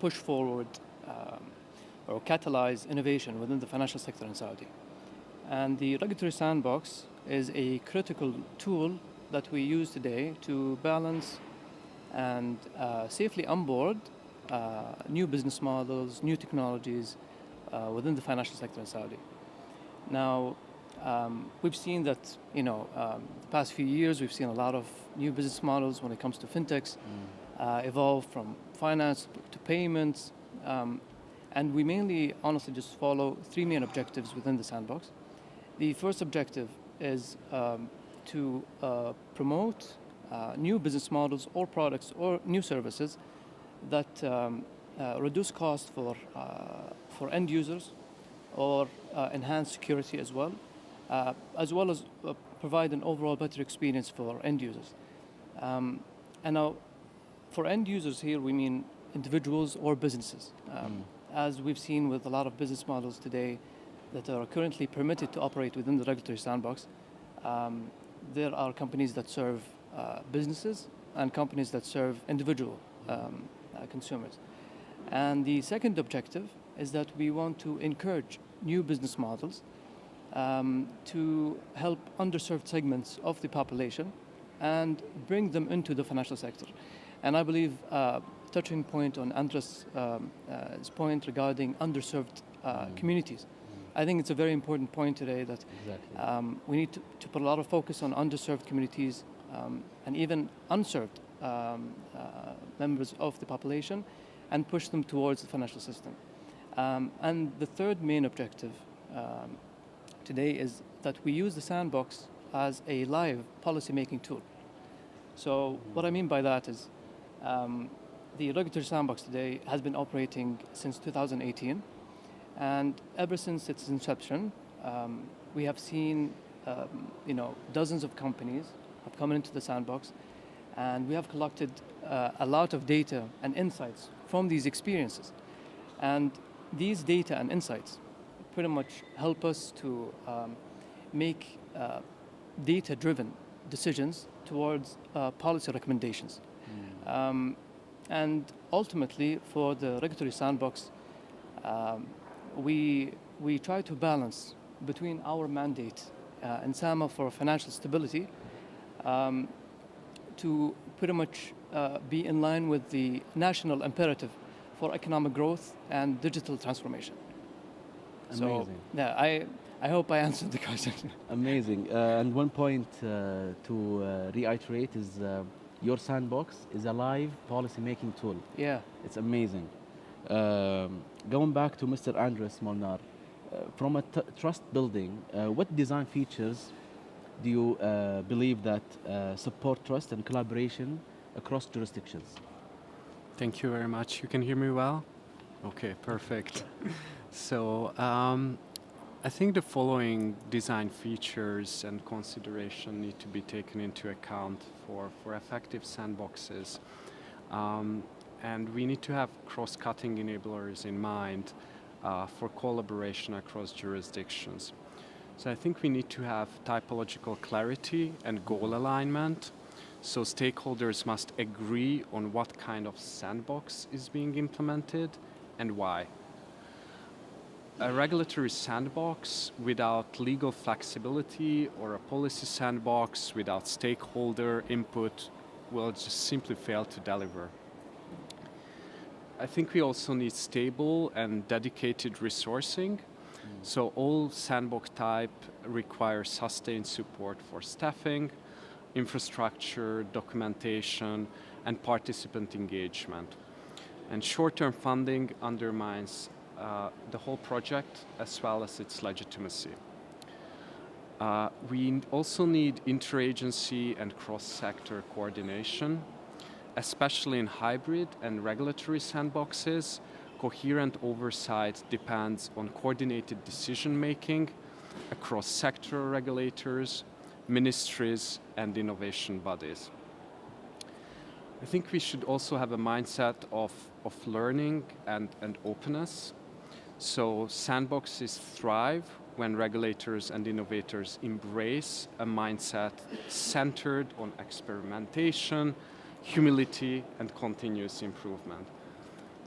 push forward or catalyze innovation within the financial sector in Saudi. And the regulatory sandbox is a critical tool that we use today to balance and safely onboard new business models, new technologies within the financial sector in Saudi. Now, we've seen that, the past few years, we've seen a lot of new business models when it comes to fintechs evolve from finance to payments. And we mainly, honestly, just follow three main objectives within the sandbox. The first objective is to promote new business models or products or new services that reduce costs for end users or enhance security as well as provide an overall better experience for end users. And now, for end users here, we mean individuals or businesses. As we've seen with a lot of business models today that are currently permitted to operate within the regulatory sandbox, there are companies that serve businesses and companies that serve individual consumers. And the second objective is that we want to encourage new business models to help underserved segments of the population and bring them into the financial sector. And I believe touching point on Andres' point regarding underserved communities. I think it's a very important point today that we need to put a lot of focus on underserved communities and even unserved members of the population and push them towards the financial system. And the third main objective today is that we use the sandbox as a live policy-making tool. So what I mean by that is the regulatory sandbox today has been operating since 2018, and ever since its inception, we have seen dozens of companies have come into the sandbox, and we have collected a lot of data and insights from these experiences. And these data and insights pretty much help us to make data-driven decisions towards policy recommendations. And ultimately, for the regulatory sandbox, we try to balance between our mandate in SAMA for financial stability to pretty much be in line with the national imperative for economic growth and digital transformation. Amazing. So, yeah, I hope I answered the question. Amazing. And one point to reiterate is your sandbox is a live policy-making tool. Yeah. It's amazing. Going back to Mr. Andres Molnar, from a trust building, what design features do you believe that support trust and collaboration across jurisdictions? Thank you very much. You can hear me well? Okay, perfect. So I think the following design features and consideration need to be taken into account for effective sandboxes. And we need to have cross-cutting enablers in mind for collaboration across jurisdictions. So I think we need to have typological clarity and goal alignment. So stakeholders must agree on what kind of sandbox is being implemented and why. A regulatory sandbox without legal flexibility or a policy sandbox without stakeholder input will just simply fail to deliver. I think we also need stable and dedicated resourcing. So all sandbox type requires sustained support for staffing, infrastructure, documentation, and participant engagement. And short-term funding undermines the whole project as well as its legitimacy. We also need interagency and cross-sector coordination, especially in hybrid and regulatory sandboxes. Coherent oversight depends on coordinated decision-making across sectoral regulators, ministries, and innovation bodies. I think we should also have a mindset of learning and openness. So sandboxes thrive when regulators and innovators embrace a mindset centered on experimentation, humility, and continuous improvement.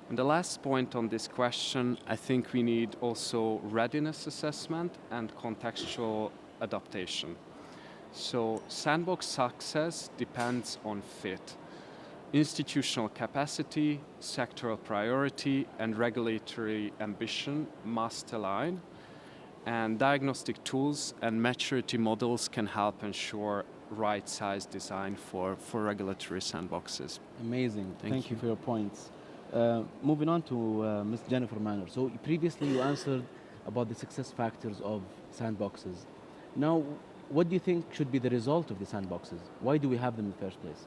And the last point on this question, I think we need also readiness assessment and contextual adaptation. So sandbox success depends on fit. Institutional capacity, sectoral priority, and regulatory ambition must align. And diagnostic tools and maturity models can help ensure right-sized design for regulatory sandboxes. Amazing. Thank you for your points. Moving on to Ms. Jennifer Manor. So previously you answered about the success factors of sandboxes. Now, what do you think should be the result of the sandboxes? Why do we have them in the first place?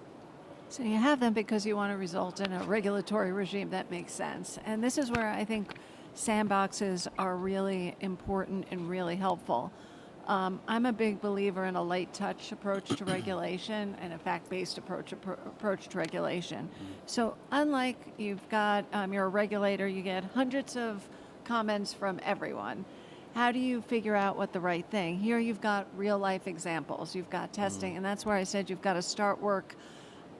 So you have them because you want to result in a regulatory regime that makes sense. And this is where I think sandboxes are really important and really helpful. I'm a big believer in a light touch approach to regulation and a fact-based approach to regulation. So unlike you've got, you're a regulator, you get hundreds of comments from everyone. How do you figure out what the right thing? Here you've got real life examples, you've got testing, and that's where I said you've got to start work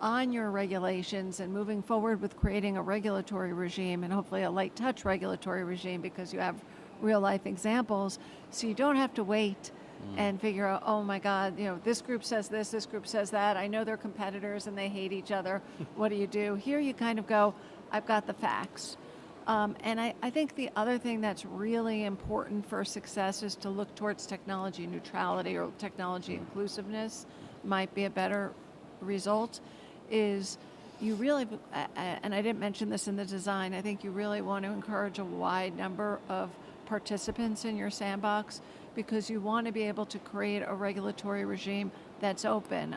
on your regulations and moving forward with creating a regulatory regime and hopefully a light touch regulatory regime because you have real life examples. So you don't have to wait and figure out, oh my God, you know, this group says this group says that. I know they're competitors and they hate each other. What do? Here you kind of go, I've got the facts. And I think the other thing that's really important for success is to look towards technology neutrality or technology inclusiveness might be a better result, is you really, and I didn't mention this in the design, I think you really want to encourage a wide number of participants in your sandbox because you want to be able to create a regulatory regime that's open.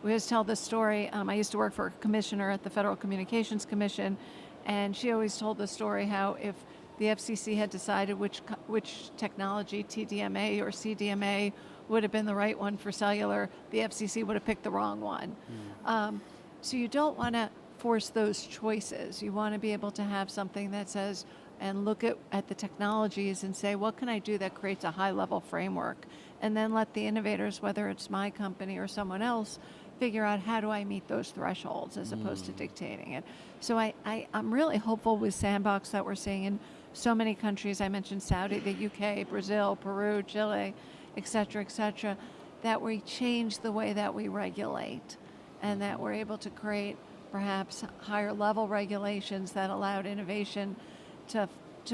We always tell this story. I used to work for a commissioner at the Federal Communications Commission, and she always told the story how if the FCC had decided which technology, TDMA or CDMA, would have been the right one for cellular, the FCC would have picked the wrong one. So you don't want to force those choices. You want to be able to have something that says, and look at the technologies and say, what can I do that creates a high-level framework? And then let the innovators, whether it's my company or someone else, figure out how do I meet those thresholds as opposed to dictating it. So I'm really hopeful with Sandbox that we're seeing in so many countries. I mentioned Saudi, the UK, Brazil, Peru, Chile, et cetera, that we change the way that we regulate and that we're able to create perhaps higher level regulations that allowed innovation to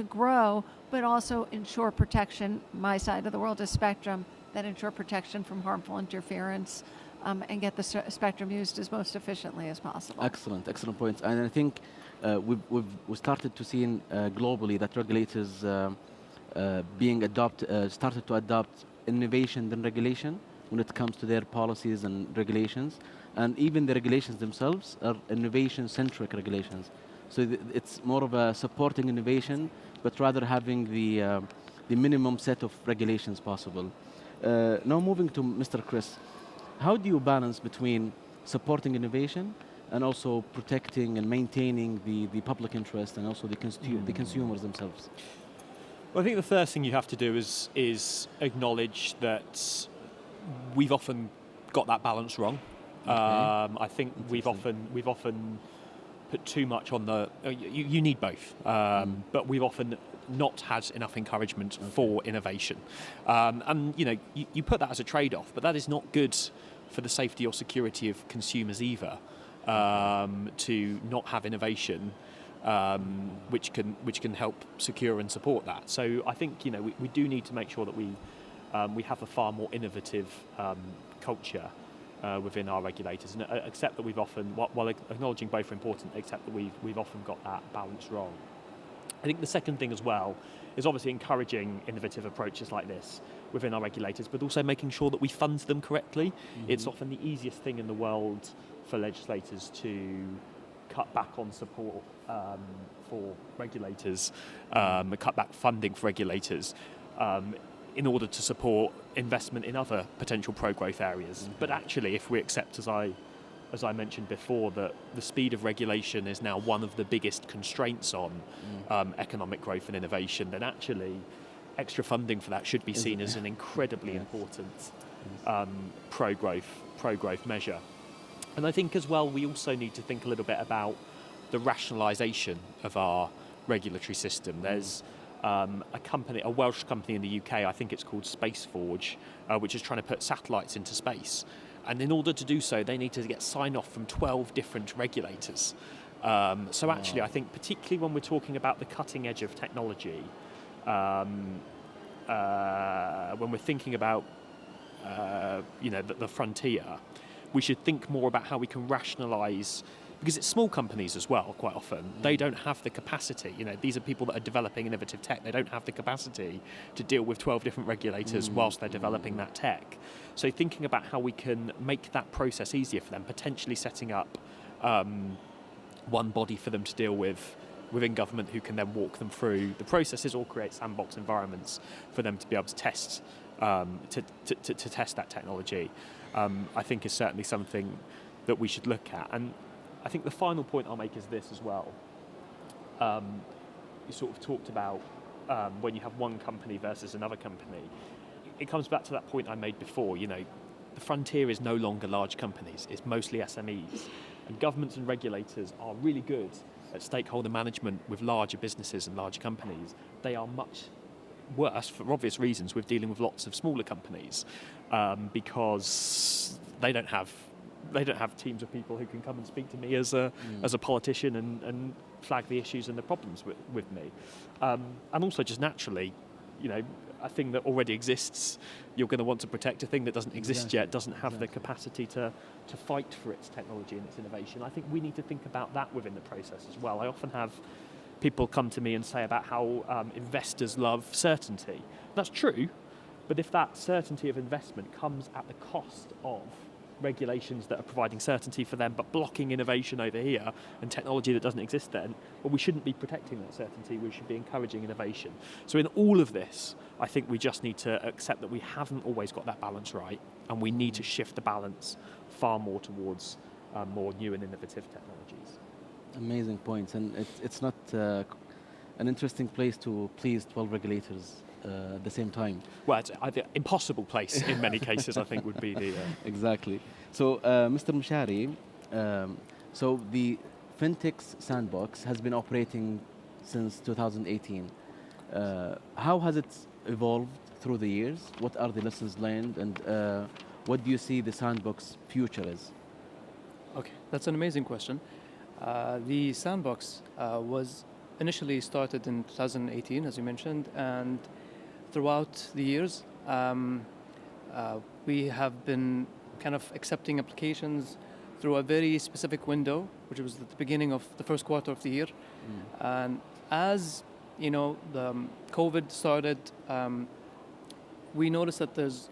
grow, but also ensure protection, my side of the world is spectrum, that ensure protection from harmful interference and get the spectrum used as most efficiently as possible. Excellent points. And I think we started to see globally that regulators started to adopt innovation than regulation when it comes to their policies and regulations. And even the regulations themselves are innovation-centric regulations. So it's more of a supporting innovation, but rather having the minimum set of regulations possible. Now moving to Mr. Chris, how do you balance between supporting innovation and also protecting and maintaining the public interest and also the consumers themselves? Well, I think the first thing you have to do is acknowledge that we've often got that balance wrong. Okay. I think we've often put too much on the. You need both, but we've often not had enough encouragement for innovation, and you put that as a trade-off, but that is not good for the safety or security of consumers either. To not have innovation, which can help secure and support that. So I think we do need to make sure that we have a far more innovative culture within our regulators, and accept that we've often, while acknowledging both are important, accept that we've often got that balance wrong. I think the second thing as well is obviously encouraging innovative approaches like this within our regulators, but also making sure that we fund them correctly. Mm-hmm. It's often the easiest thing in the world for legislators to cut back on support for regulators, cut back funding for regulators, in order to support investment in other potential pro-growth areas. Mm-hmm. But actually, if we accept, as I mentioned before, that the speed of regulation is now one of the biggest constraints on economic growth and innovation, then actually extra funding for that should be seen as an incredibly important pro-growth measure. And I think as well, we also need to think a little bit about the rationalisation of our regulatory system. There's a Welsh company in the UK, I think it's called Spaceforge, which is trying to put satellites into space. And in order to do so, they need to get sign-off from 12 different regulators. So actually, I think particularly when we're talking about the cutting edge of technology, when we're thinking about the frontier, we should think more about how we can rationalise, because it's small companies as well, quite often. They don't have the capacity. These are people that are developing innovative tech. They don't have the capacity to deal with 12 different regulators whilst they're developing that tech. So thinking about how we can make that process easier for them, potentially setting up one body for them to deal with within government who can then walk them through the processes or create sandbox environments for them to be able to test to test that technology, I think is certainly something that we should look at. And I think the final point I'll make is this as well. You sort of talked about when you have one company versus another company. It comes back to that point I made before. The frontier is no longer large companies. It's mostly SMEs. And governments and regulators are really good at stakeholder management with larger businesses and larger companies. They are much worse, for obvious reasons, with dealing with lots of smaller companies because they don't have teams of people who can come and speak to me as a politician and flag the issues and the problems with me. And also just naturally, a thing that already exists, you're going to want to protect. A thing that doesn't exist yet doesn't have the capacity to fight for its technology and its innovation. I think we need to think about that within the process as well. I often have people come to me and say about how investors love certainty. That's true, but if that certainty of investment comes at the cost of regulations that are providing certainty for them but blocking innovation over here and technology that doesn't exist then, well, we shouldn't be protecting that certainty. We should be encouraging innovation. So in all of this, I think we just need to accept that we haven't always got that balance right, and we need to shift the balance far more towards more new and innovative technologies. Amazing points, and it's not an interesting place to please 12 regulators at the same time. Well, it's an impossible place in many cases, I think, would be the... Exactly. So, Mr. Mshari, so the FinTech's Sandbox has been operating since 2018. How has it evolved through the years? What are the lessons learned, and what do you see the Sandbox future is? Okay, that's an amazing question. The Sandbox was initially started in 2018, as you mentioned, and throughout the years, we have been kind of accepting applications through a very specific window, which was at the beginning of the first quarter of the year. And as you know, the COVID started, we noticed that there's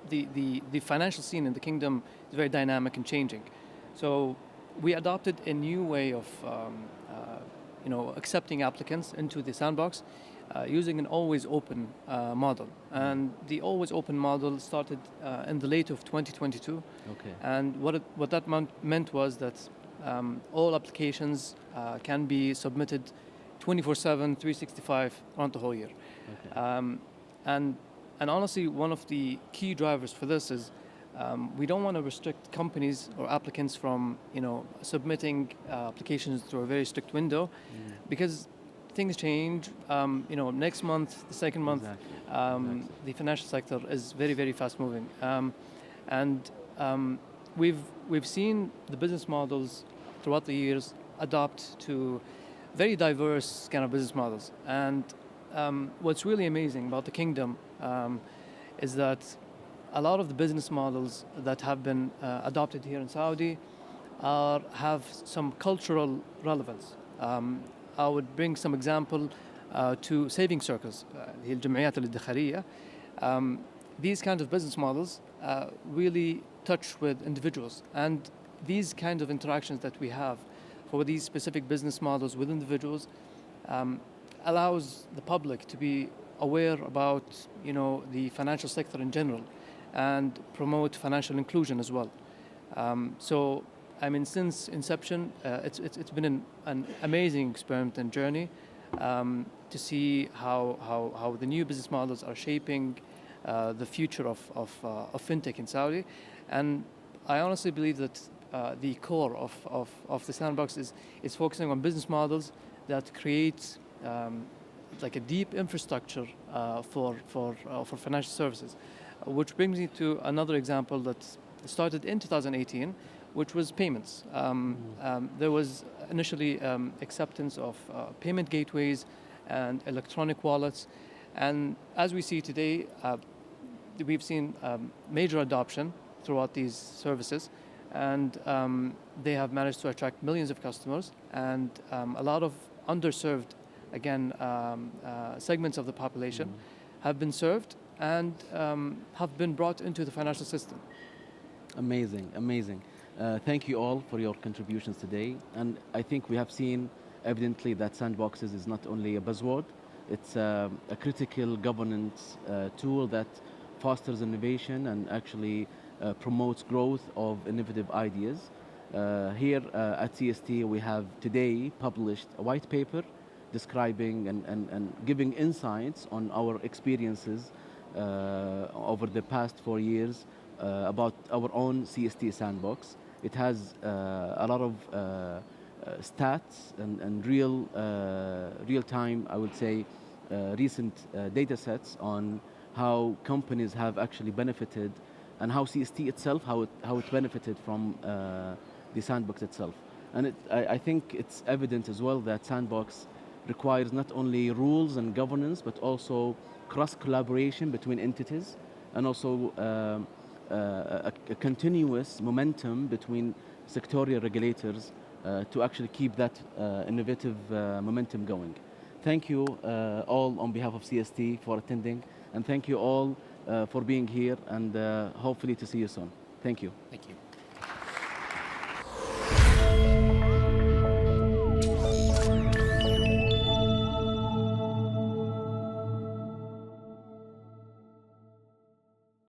the financial scene in the kingdom is very dynamic and changing. So we adopted a new way of accepting applicants into the sandbox using an always open model. And the always open model started in the late of 2022. Okay. And what that meant was that all applications can be submitted 24/7, 365 around the whole year. Okay. And honestly, one of the key drivers for this is we don't want to restrict companies or applicants from submitting applications through a very strict window, because things change. Next month, the second month, Exactly. the financial sector is very, very fast moving, and we've seen the business models throughout the years adopt to very diverse kind of business models. And what's really amazing about the kingdom is that a lot of the business models that have been adopted here in Saudi have some cultural relevance. I would bring some example to saving circles, هي الجمعيات الادخارية. These kinds of business models really touch with individuals, and these kinds of interactions that we have for these specific business models with individuals allows the public to be aware about the financial sector in general and promote financial inclusion as well. So I mean, since inception, it's been an amazing experiment and journey to see how the new business models are shaping the future of fintech in Saudi. And I honestly believe that the core of the sandbox is focusing on business models that create like a deep infrastructure for financial services, which brings me to another example that started in 2018, which was payments. There was initially acceptance of payment gateways and electronic wallets, and as we see today, we've seen major adoption throughout these services, and they have managed to attract millions of customers, and a lot of underserved, again, segments of the population have been served and have been brought into the financial system. Amazing, amazing. Thank you all for your contributions today. And I think we have seen evidently that sandboxes is not only a buzzword, it's a critical governance tool that fosters innovation and actually promotes growth of innovative ideas. Here at CST, we have today published a white paper describing and giving insights on our experiences over the past 4 years about our own CST sandbox. It has a lot of stats and real-time, I would say, recent data sets on how companies have actually benefited and how CST itself, how it benefited from the sandbox itself. And I think it's evident as well that sandbox requires not only rules and governance, but also cross-collaboration between entities, and also a continuous momentum between sectorial regulators to actually keep that innovative momentum going. Thank you all on behalf of CST for attending, and thank you all for being here, and hopefully to see you soon. Thank you. Thank you.